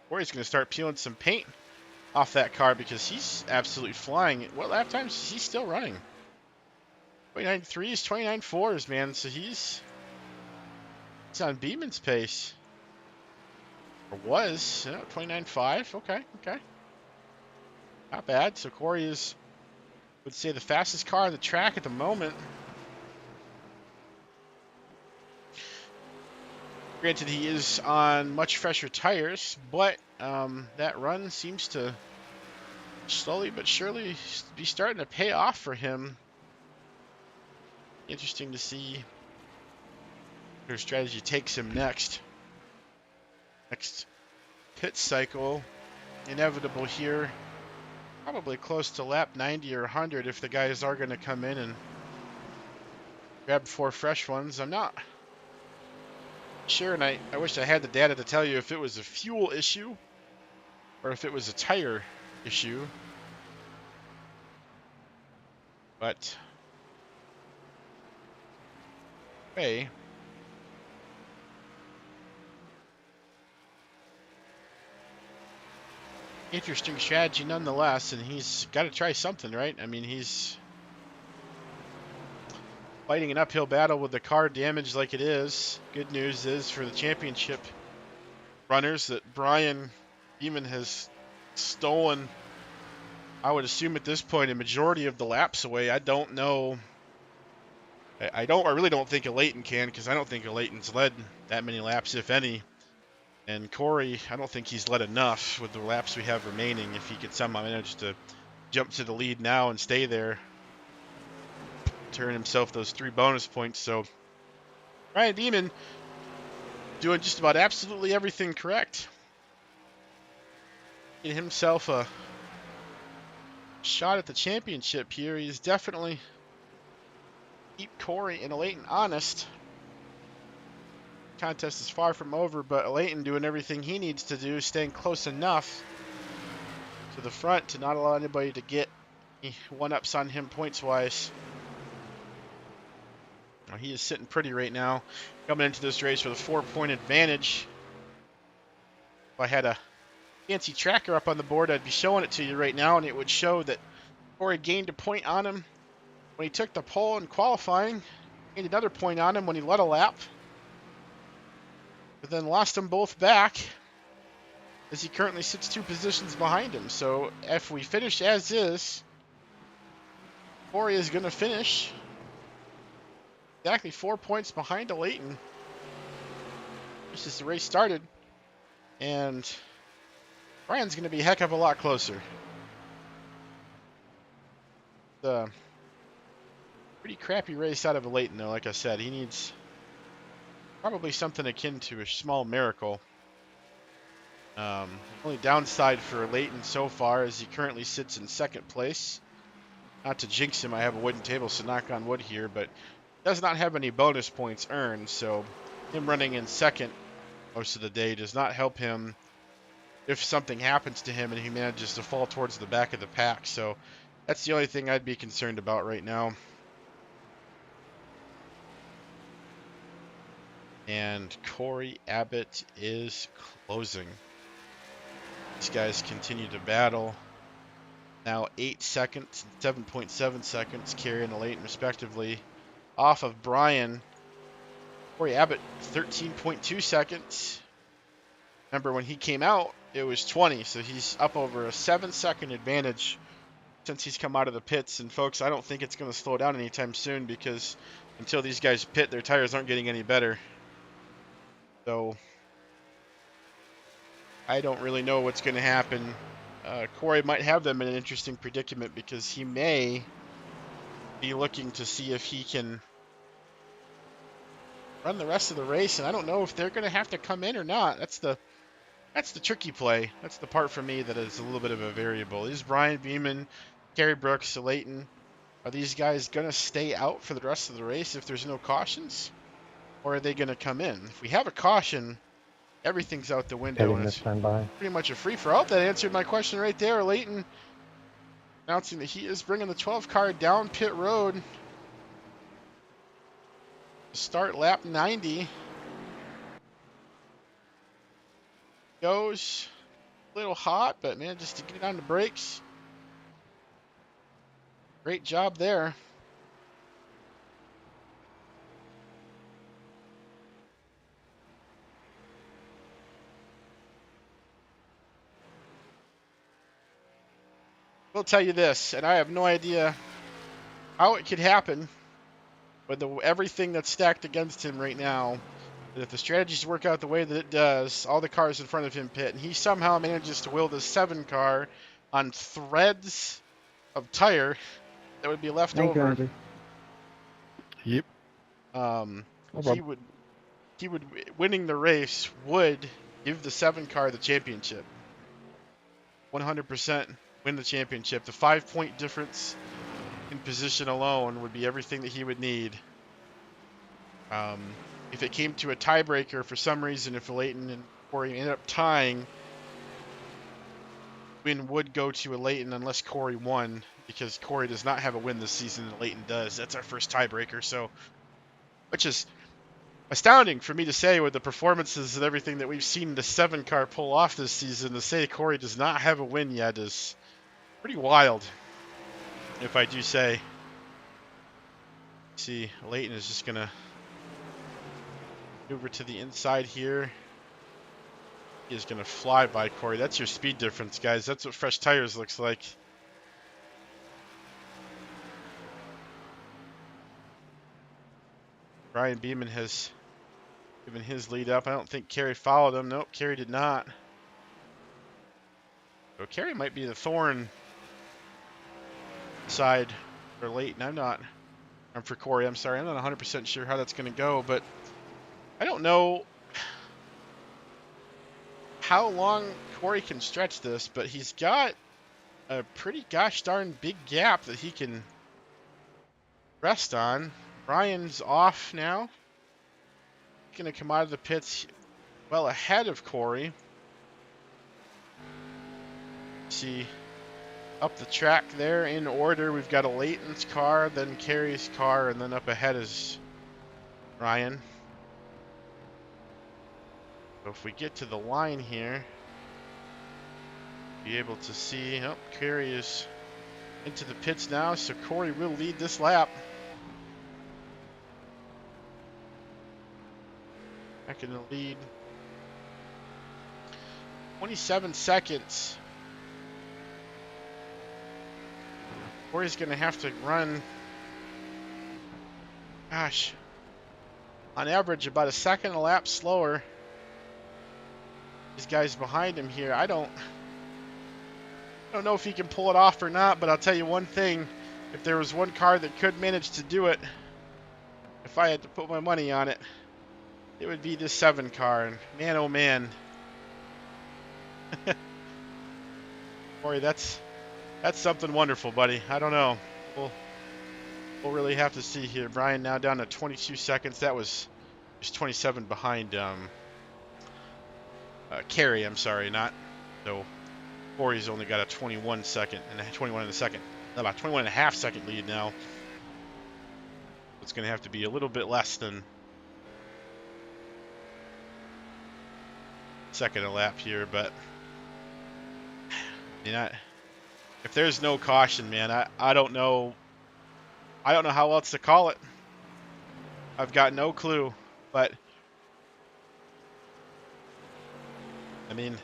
Corey's going to start peeling some paint off that car because he's absolutely flying. What lap times is he still running? 29.3s, 29.4s, man. So he's on Beeman's pace. Or was. 29.5. Okay, okay. Not bad. So Corey is, I would say, the fastest car on the track at the moment. Granted, he is on much fresher tires, but that run seems to slowly but surely be starting to pay off for him. Interesting to see where strategy takes him next. Next pit cycle, inevitable here. Probably close to lap 90 or 100 if the guys are going to come in and grab 4 fresh ones. I'm not sure, and I wish I had the data to tell you if it was a fuel issue or if it was a tire issue. But hey, interesting strategy nonetheless, and he's got to try something, right? I mean, he's fighting an uphill battle with the car damaged like it is. Good news is for the championship runners that Brian Beeman has stolen, I would assume at this point, a majority of the laps away. I don't know. I really don't think a Leighton can, because I don't think a Leighton's led that many laps, if any. And Corey, I don't think he's led enough with the laps we have remaining. If he could somehow manage to jump to the lead now and stay there, turn himself those 3 bonus points. So Brian Beeman doing just about absolutely everything correct. Getting himself a shot at the championship here. He's definitely keep Corey and Leighton honest. Contest is far from over, but Leighton doing everything he needs to do, staying close enough to the front to not allow anybody to get one-ups on him points-wise. He is sitting pretty right now, coming into this race with a 4-point advantage. If I had a fancy tracker up on the board, I'd be showing it to you right now, and it would show that Corey gained a point on him when he took the pole in qualifying, gained another point on him when he led a lap, but then lost them both back as he currently sits 2 positions behind him. So if we finish as is, Corey is going to finish exactly 4 points behind Leighton just as the race started, and Brian's going to be a heck of a lot closer. The pretty crappy race out of Leighton, though. Like I said, he needs probably something akin to a small miracle. Only downside for Leighton so far is he currently sits in 2nd place. Not to jinx him, I have a wooden table, so knock on wood here, but does not have any bonus points earned, so him running in 2nd most of the day does not help him if something happens to him and he manages to fall towards the back of the pack. So that's the only thing I'd be concerned about right now. And Corey Abbott is closing. These guys continue to battle. now 8 seconds and 7.7 seconds, Carrie and Leighton respectively, off of Brian. Corey Abbott, 13.2 seconds. Remember, when he came out, it was 20, so he's up over a 7-second advantage since he's come out of the pits. And folks, I don't think it's going to slow down anytime soon, because until these guys pit, their tires aren't getting any better. So I don't really know what's going to happen. Corey might have them in an interesting predicament, because he may be looking to see if he can run the rest of the race, and I don't know if they're going to have to come in or not. That's the tricky play. That's the part for me that is a little bit of a variable. Is Brian, Beeman, Carrie Brooks, Leighton, are these guys going to stay out for the rest of the race if there's no cautions? Or are they going to come in? If we have a caution, everything's out the window, Pitting and this it's time by. pretty much a free-for-all. That answered my question right there. Leighton announcing that he is bringing the 12 car down pit road to start lap 90. Goes a little hot, but man, just to get it on the brakes. Great job there. We'll tell you this, and I have no idea how it could happen with everything that's stacked against him right now. But if the strategies work out the way that it does, all the cars in front of him pit, and he somehow manages to will the 7 car on threads of tire that would be left Thank you, over. Andrew. Yep. No He problem. would winning the race would give the 7 car the championship. 100% win the championship. The 5-point difference in position alone would be everything that he would need. If it came to a tiebreaker for some reason, if Leighton and Corey ended up tying, win would go to a Leighton unless Corey won, because Corey does not have a win this season and Leighton does. That's our first tiebreaker, so, which is astounding for me to say with the performances and everything that we've seen the 7 car pull off this season. To say Corey does not have a win yet is pretty wild, if I do say. See, Leighton is just gonna over to the inside here. He is gonna fly by Corey. That's your speed difference, guys. That's what fresh tires looks like. Brian Beeman has given his lead up. I don't think Carrie followed him. Nope, Carrie did not. So Carrie might be the thorn side for Leighton. I'm for Corey, I'm sorry. I'm not 100% sure how that's going to go, but I don't know how long Corey can stretch this, but he's got a pretty gosh darn big gap that he can rest on. Brian's off now. He's going to come out of the pits well ahead of Corey. See, up the track there in order, we've got a Leighton's car, then Carrie's car, and then up ahead is Ryan. So if we get to the line here, be able to see, oh, Carrie is into the pits now, so Corey will lead this lap. Back in the lead. 27 seconds. Corey's going to have to run, gosh, on average about a second a lap slower. These guys behind him here, I don't know if he can pull it off or not, but I'll tell you one thing. If there was one car that could manage to do it, if I had to put my money on it, it would be this 7 car. And man, oh man. Corey, that's something wonderful, buddy. I don't know. We'll really have to see here. Brian now down to 22 seconds. That was just 27 behind Carrie. I'm sorry, not. So Corey's only got a 21 second and 21 in a second, about 21 and a half second lead now. It's going to have to be a little bit less than second a lap here, but you know, if there's no caution, man, I don't know. I don't know how else to call it. I've got no clue. But I mean,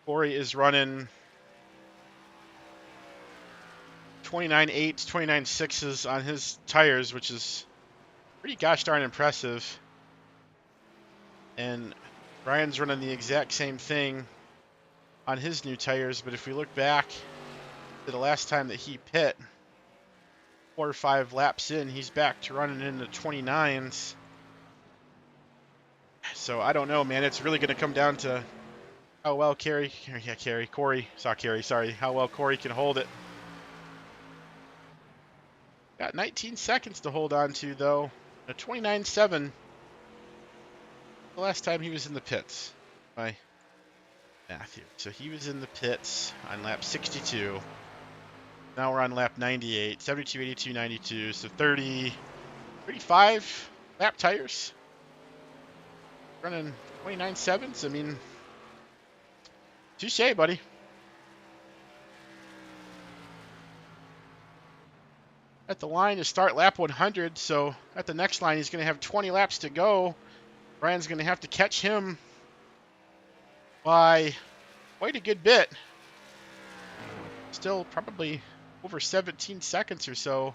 Corey is running 29.8s, 29.6s on his tires, which is pretty gosh darn impressive. And Brian's running the exact same thing on his new tires, but if we look back to the last time that he pit, 4 or 5 laps in, he's back to running in the 29s. So I don't know, man. It's really going to come down to how well Corey, sorry, how well Corey can hold it. Got 19 seconds to hold on to, though. A 29.7. The last time he was in the pits by Matthew. So he was in the pits on lap 62. Now we're on lap 98, 72, 82, 92. So 35 lap tires. Running 29.7s. I mean, touche, buddy. At the line to start lap 100. So at the next line, he's going to have 20 laps to go. Brian's going to have to catch him by quite a good bit. Still probably over 17 seconds or so.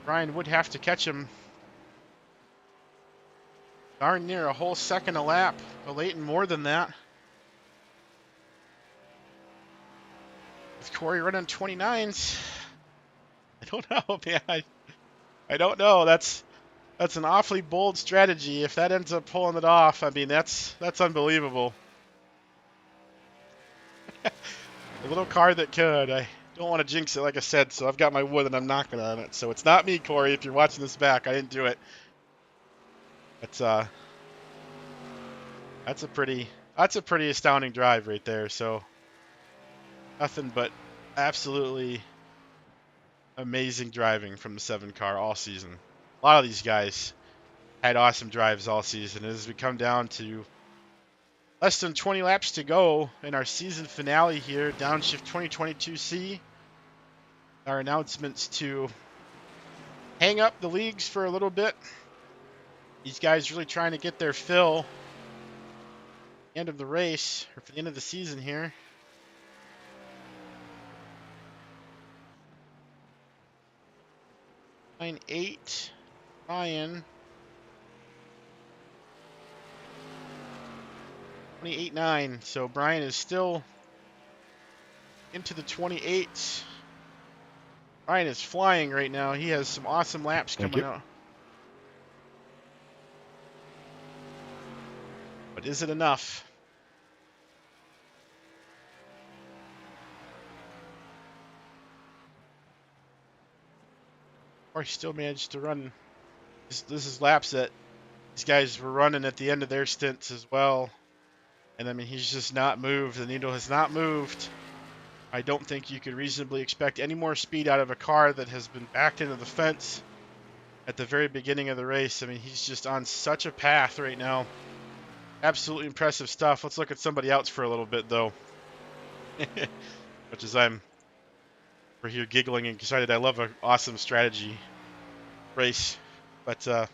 Brian would have to catch him darn near a whole second a lap. Leighton more than that. With Corey running 29s, I don't know, man. I don't know. That's an awfully bold strategy. If that ends up pulling it off, I mean, that's unbelievable. A little car that could. I don't want to jinx it, like I said, so I've got my wood and I'm knocking on it. So it's not me, Corey. If you're watching this back, I didn't do it. That's a pretty astounding drive right there. So nothing but absolutely amazing driving from the 7 car all season. A lot of these guys had awesome drives all season. As we come down to less than 20 laps to go in our season finale here, Downshift 2022C. Our announcements to hang up the leagues for a little bit. These guys really trying to get their fill. End of the race, or for the end of the season here. Line 8, Ryan. 28.9. So Brian is still into the 28s. Brian is flying right now. He has some awesome laps coming out. But is it enough? Or he still managed to run. This is laps that these guys were running at the end of their stints as well. And I mean, he's just not moved. The needle has not moved. I don't think you could reasonably expect any more speed out of a car that has been backed into the fence at the very beginning of the race. I mean, he's just on such a path right now. Absolutely impressive stuff. Let's look at somebody else for a little bit, though. Much as we're here giggling and excited. I love an awesome strategy race. But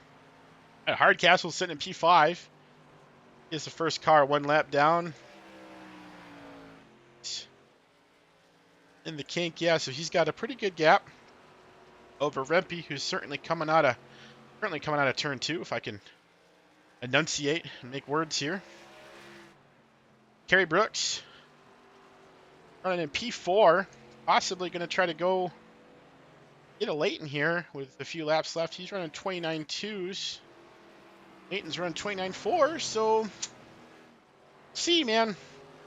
Hardcastle sitting in P5. He is the first car 1 lap down. In the kink, yeah, so he's got a pretty good gap over Rempe, who's certainly coming out of turn 2, if I can enunciate and make words here. Carrie Brooks running in P4, possibly going to try to go get a Leighton here with a few laps left. He's running 29.2s. Leighton's running 29.4, so see, man.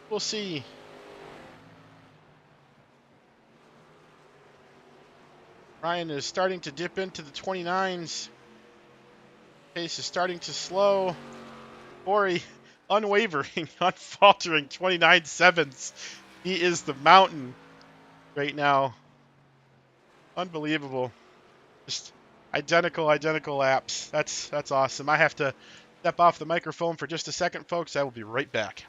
We'll see. Ryan is starting to dip into the 29s. Pace is starting to slow. Corey, unwavering, unfaltering 29.7s. He is the mountain right now. Unbelievable. Just identical laps. That's awesome. I have to step off the microphone for just a second, folks. I will be right back.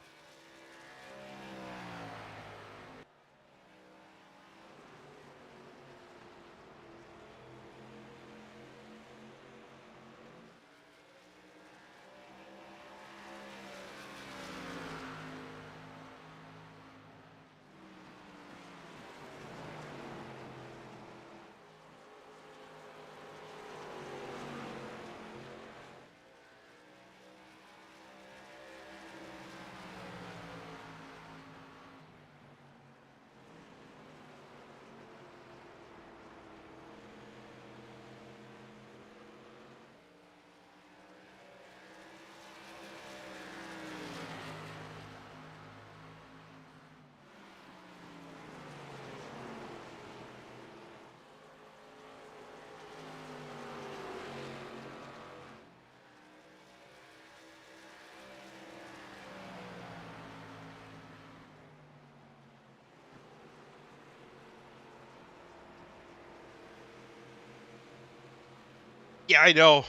Yeah, I know.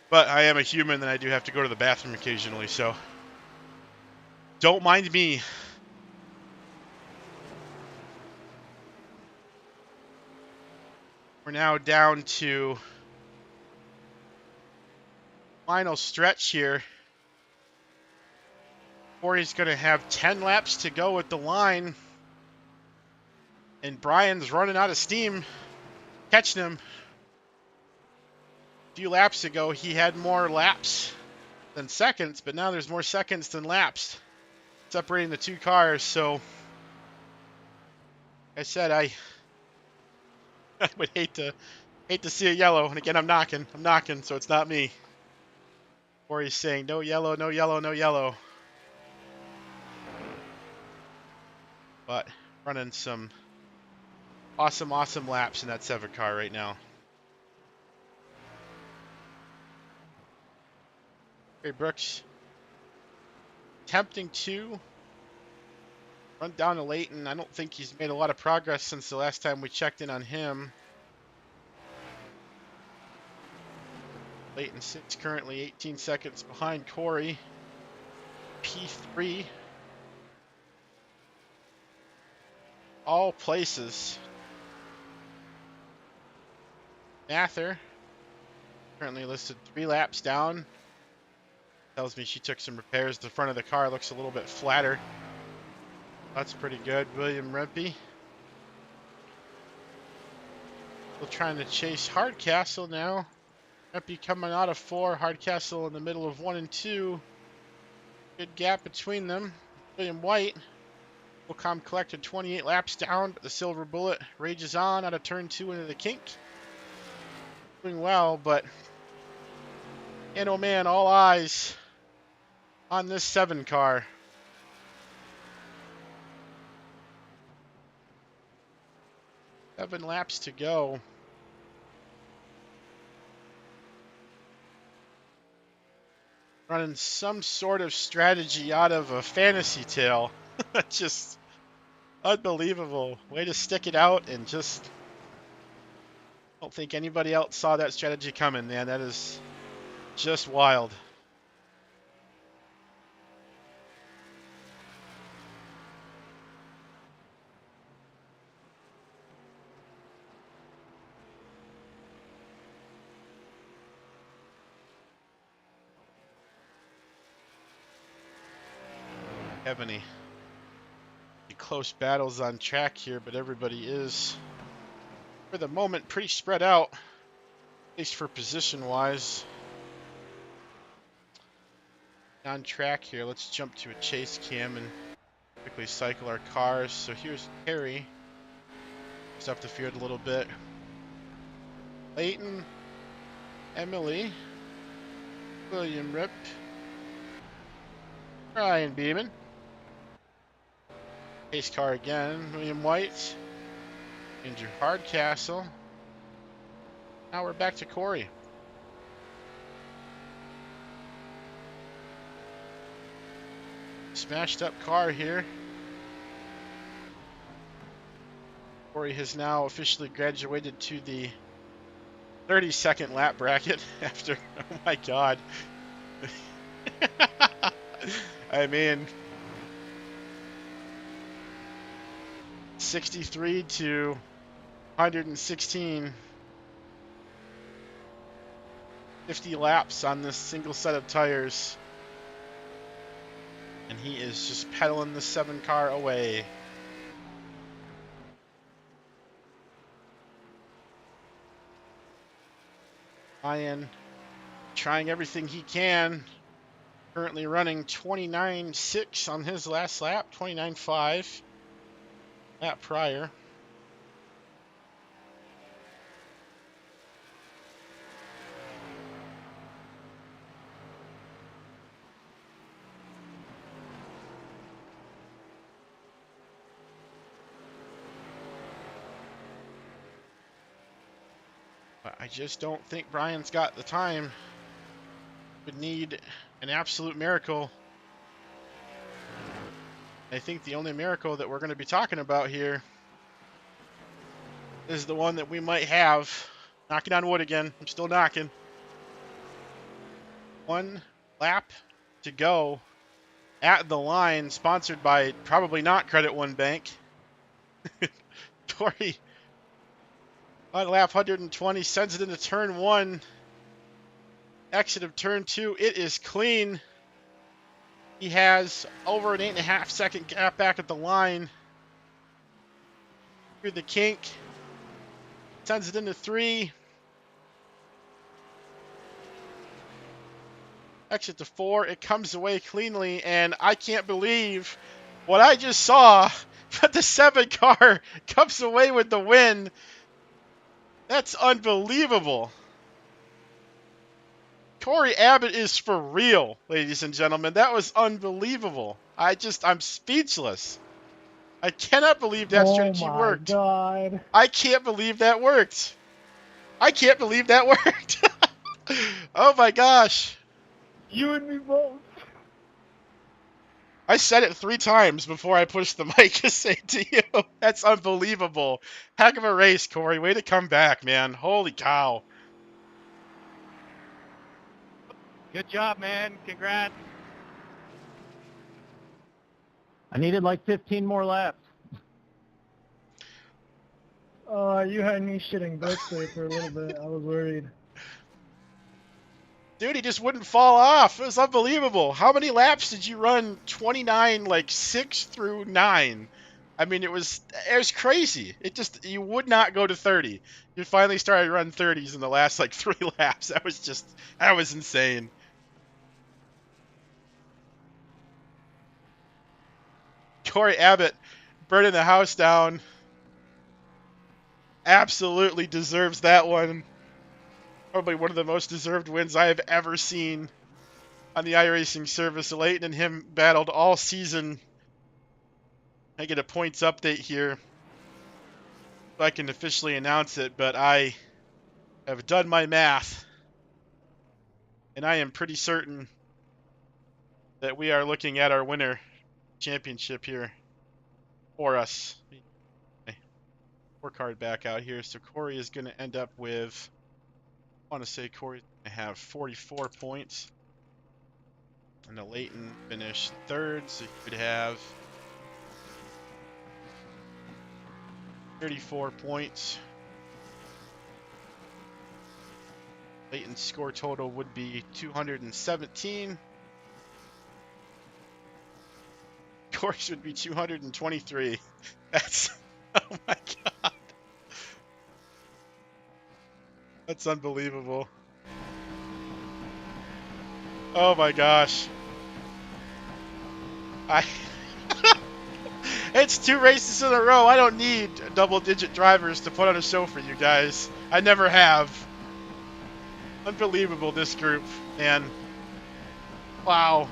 But I am a human and I do have to go to the bathroom occasionally, so don't mind me. We're now down to final stretch here. Corey's going to have 10 laps to go at the line. And Brian's running out of steam, catching him. A few laps ago, he had more laps than seconds, but now there's more seconds than laps separating the two cars. So, like I said, I would hate to see a yellow. And again, I'm knocking, so it's not me. Corey's saying no yellow, no yellow, no yellow. But running some awesome laps in that 7 car right now. Carrie Brooks attempting to run down to Leighton. I don't think he's made a lot of progress since the last time we checked in on him. Leighton sits currently 18 seconds behind Corey. P3. All places. Mather currently listed 3 laps down. Tells me she took some repairs. The front of the car looks a little bit flatter. That's pretty good. William Rempe still trying to chase Hardcastle now. Rempe coming out of 4. Hardcastle in the middle of 1 and 2. Good gap between them. William White will come collected 28 laps down, but the Silver Bullet rages on out of turn 2 into the kink. Doing well, but and oh man, all eyes on this 7 car. Seven laps to go. Running some sort of strategy out of a fantasy tale. Just unbelievable. Way to stick it out and just don't think anybody else saw that strategy coming, man. That is just wild. Have any close battles on track here, but everybody is, for the moment, pretty spread out, at least for position-wise. On track here, let's jump to a chase cam and quickly cycle our cars. So here's Carrie. Just off the field a little bit. Leighton, Emily, William Rip, Ryan Beeman. Pace car again, William White, Andrew Hardcastle. Now we're back to Corey. Smashed up car here. Corey has now officially graduated to the 30-second lap bracket after, oh my god. I mean, 63 to 116. 50 laps on this single set of tires. And he is just pedaling the 7 car away. Ryan trying everything he can. Currently running 29.6 on his last lap, 29.5 lap prior. But I just don't think Brian's got the time. Would need an absolute miracle. I think the only miracle that we're going to be talking about here is the one that we might have Knocking on wood again. I'm still knocking. 1 lap to go at the line, sponsored by probably not Credit One Bank. Corey on lap 120 sends it into turn 1. Exit of turn 2. It is clean. He has over an 8.5 second gap back at the line. Through the kink. Sends it into 3. Exit to 4. It comes away cleanly, and I can't believe what I just saw. But the 7 car comes away with the win. That's unbelievable. Corey Abbott is for real, ladies and gentlemen. That was unbelievable. I'm speechless. I cannot believe that strategy Oh my worked. god. I can't believe that worked. I can't believe that worked. Oh my gosh. You and me both. I said it 3 times before I pushed the mic to say to you. That's unbelievable. Heck of a race, Corey. Way to come back, man. Holy cow. Good job, man. Congrats. I needed like 15 more laps. You had me shitting bricks there for a little bit. I was worried. Dude, he just wouldn't fall off. It was unbelievable. How many laps did you run? 29, like 6 through 9. I mean, it was crazy. You would not go to 30. You finally started running 30s in the last like 3 laps. That was insane. Corey Abbott burning the house down. Absolutely deserves that one. Probably one of the most deserved wins I have ever seen on the iRacing service. Leighton and him battled all season. I get a points update here so I can officially announce it, but I have done my math, and I am pretty certain that we are looking at our winner championship here for us. Scorecard back out here. So Corey is going to end up with, I want to say Corey's going to have 44 points. And the Leighton finished 3rd, so he would have 34 points. Leighton's score total would be 217. Corey's would be 223. That's, oh my god. That's unbelievable. Oh my gosh. It's 2 races in a row. I don't need double-digit drivers to put on a show for you guys. I never have. Unbelievable, this group, man. Wow.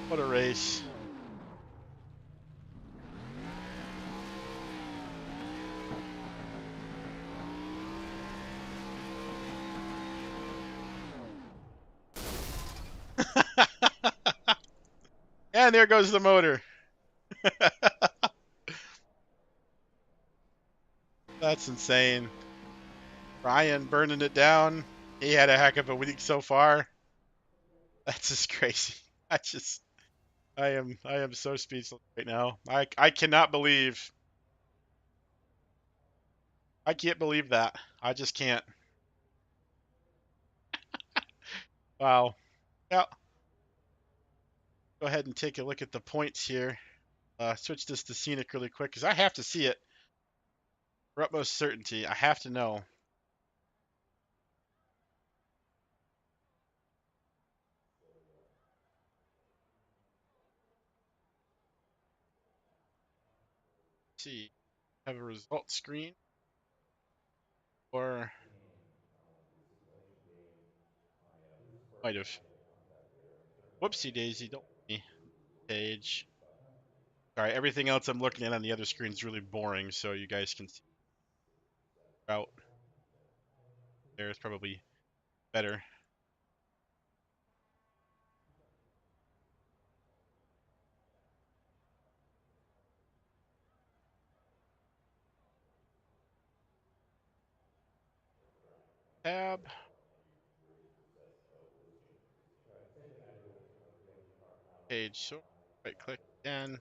What a race. And there goes the motor. That's insane. Ryan burning it down. He had a heck of a week so far. That's just crazy. I am so speechless right now. I cannot believe. I can't believe that. I just can't. Wow. Yeah. Go ahead and take a look at the points here. Switch this to scenic really quick because I have to see it for utmost certainty. I have to know. Let's see, have a result screen or might have. Whoopsie daisy, don't me. Page. Alright, everything else I'm looking at on the other screen is really boring, so you guys can see out there is probably better. tab, page sort, right click again,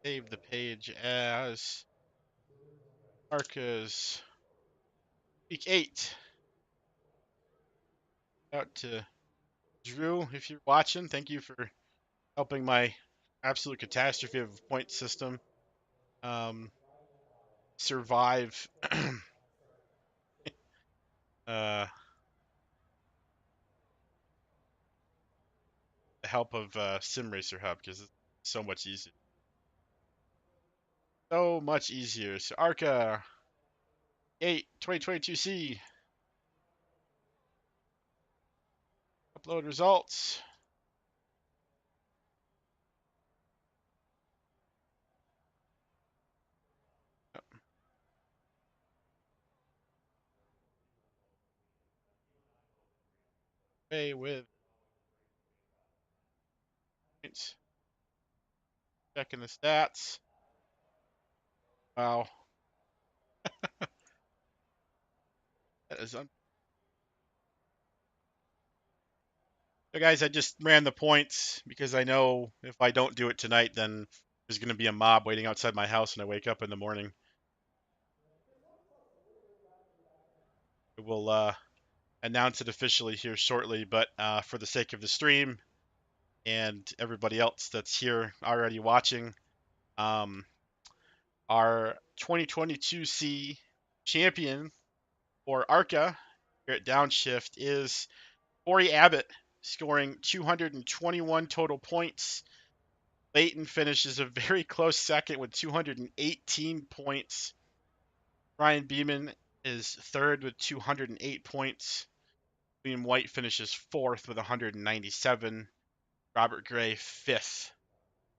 save the page as ARCA's week 8. Out to Drew, if you're watching, thank you for helping my absolute catastrophe of a point system survive the help of Sim Racer Hub, because it's so much easier. So much easier. So ARCA 8 2022C. Upload results. Okay, with points. Checking the stats. Wow. That is so guys, I just ran the points because I know if I don't do it tonight, then there's going to be a mob waiting outside my house when I wake up in the morning. We'll announce it officially here shortly, but for the sake of the stream and everybody else that's here already watching, our 2022C champion for ARCA here at Downshift is Corey Abbott, scoring 221 total points. Leighton finishes a very close second with 218 points. Ryan Beeman is third with 208 points. William White finishes fourth with 197. Robert Gray fifth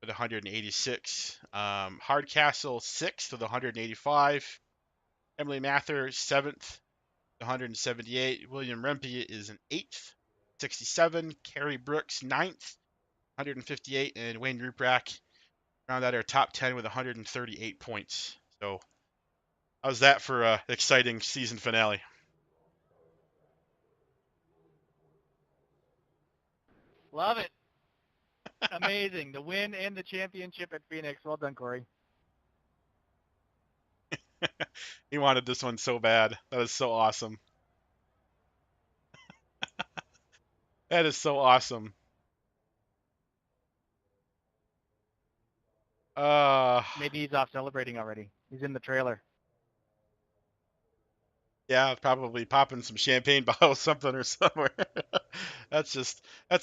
with 186. Hardcastle sixth with 185. Emily Mather seventh with 178. William Rempe is in eighth, 67. Carrie Brooks ninth, 158, and Wayne Ruprack round out our top 10 with 138 points. So how's that for an exciting season finale? Love it. Amazing. The win and the championship at Phoenix. Well done, Corey. He wanted this one so bad. That is so awesome. That is so awesome. Maybe he's off celebrating already. He's in the trailer. Yeah, probably popping some champagne bottles, something or somewhere. That's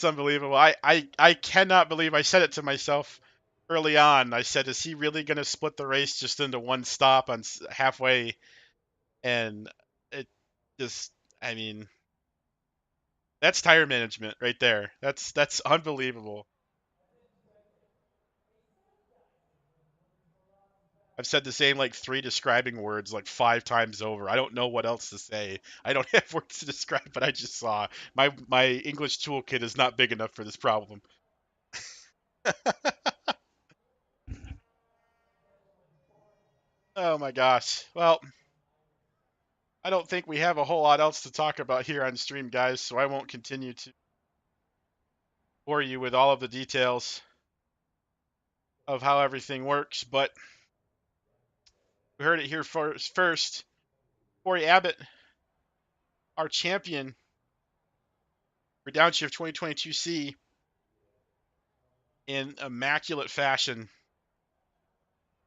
unbelievable. I cannot believe I said it to myself early on. I said, is he really going to split the race just into one stop on halfway? And it just, I mean, that's tire management right there. That's unbelievable. I've said the same like 3 describing words like 5 times over. I don't know what else to say. I don't have words to describe what I just saw. My English toolkit is not big enough for this problem. Oh my gosh. Well, I don't think we have a whole lot else to talk about here on stream, guys, so I won't continue to bore you with all of the details of how everything works, but we heard it here first. Corey Abbott, our champion for Downshift 2022C, in immaculate fashion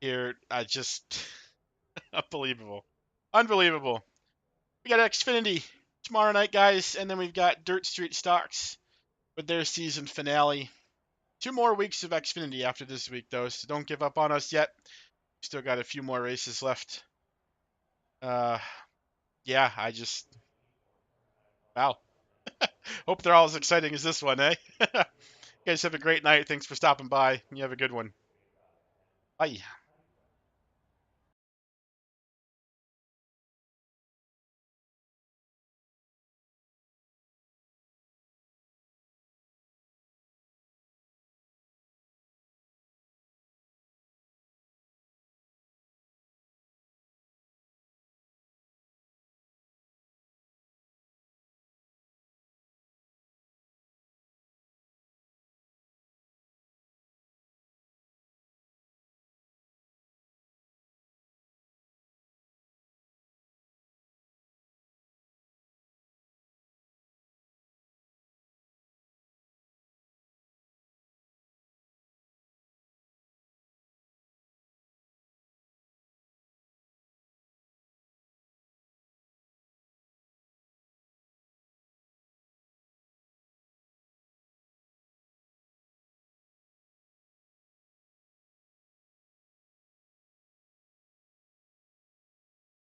here. Just unbelievable. Unbelievable. We got Xfinity tomorrow night, guys, and then we've got Dirt Street Stocks with their season finale. 2 more weeks of Xfinity after this week, though, so don't give up on us yet. Still got a few more races left. Yeah, wow. Hope they're all as exciting as this one, eh? You guys have a great night. Thanks for stopping by. You have a good one. Bye.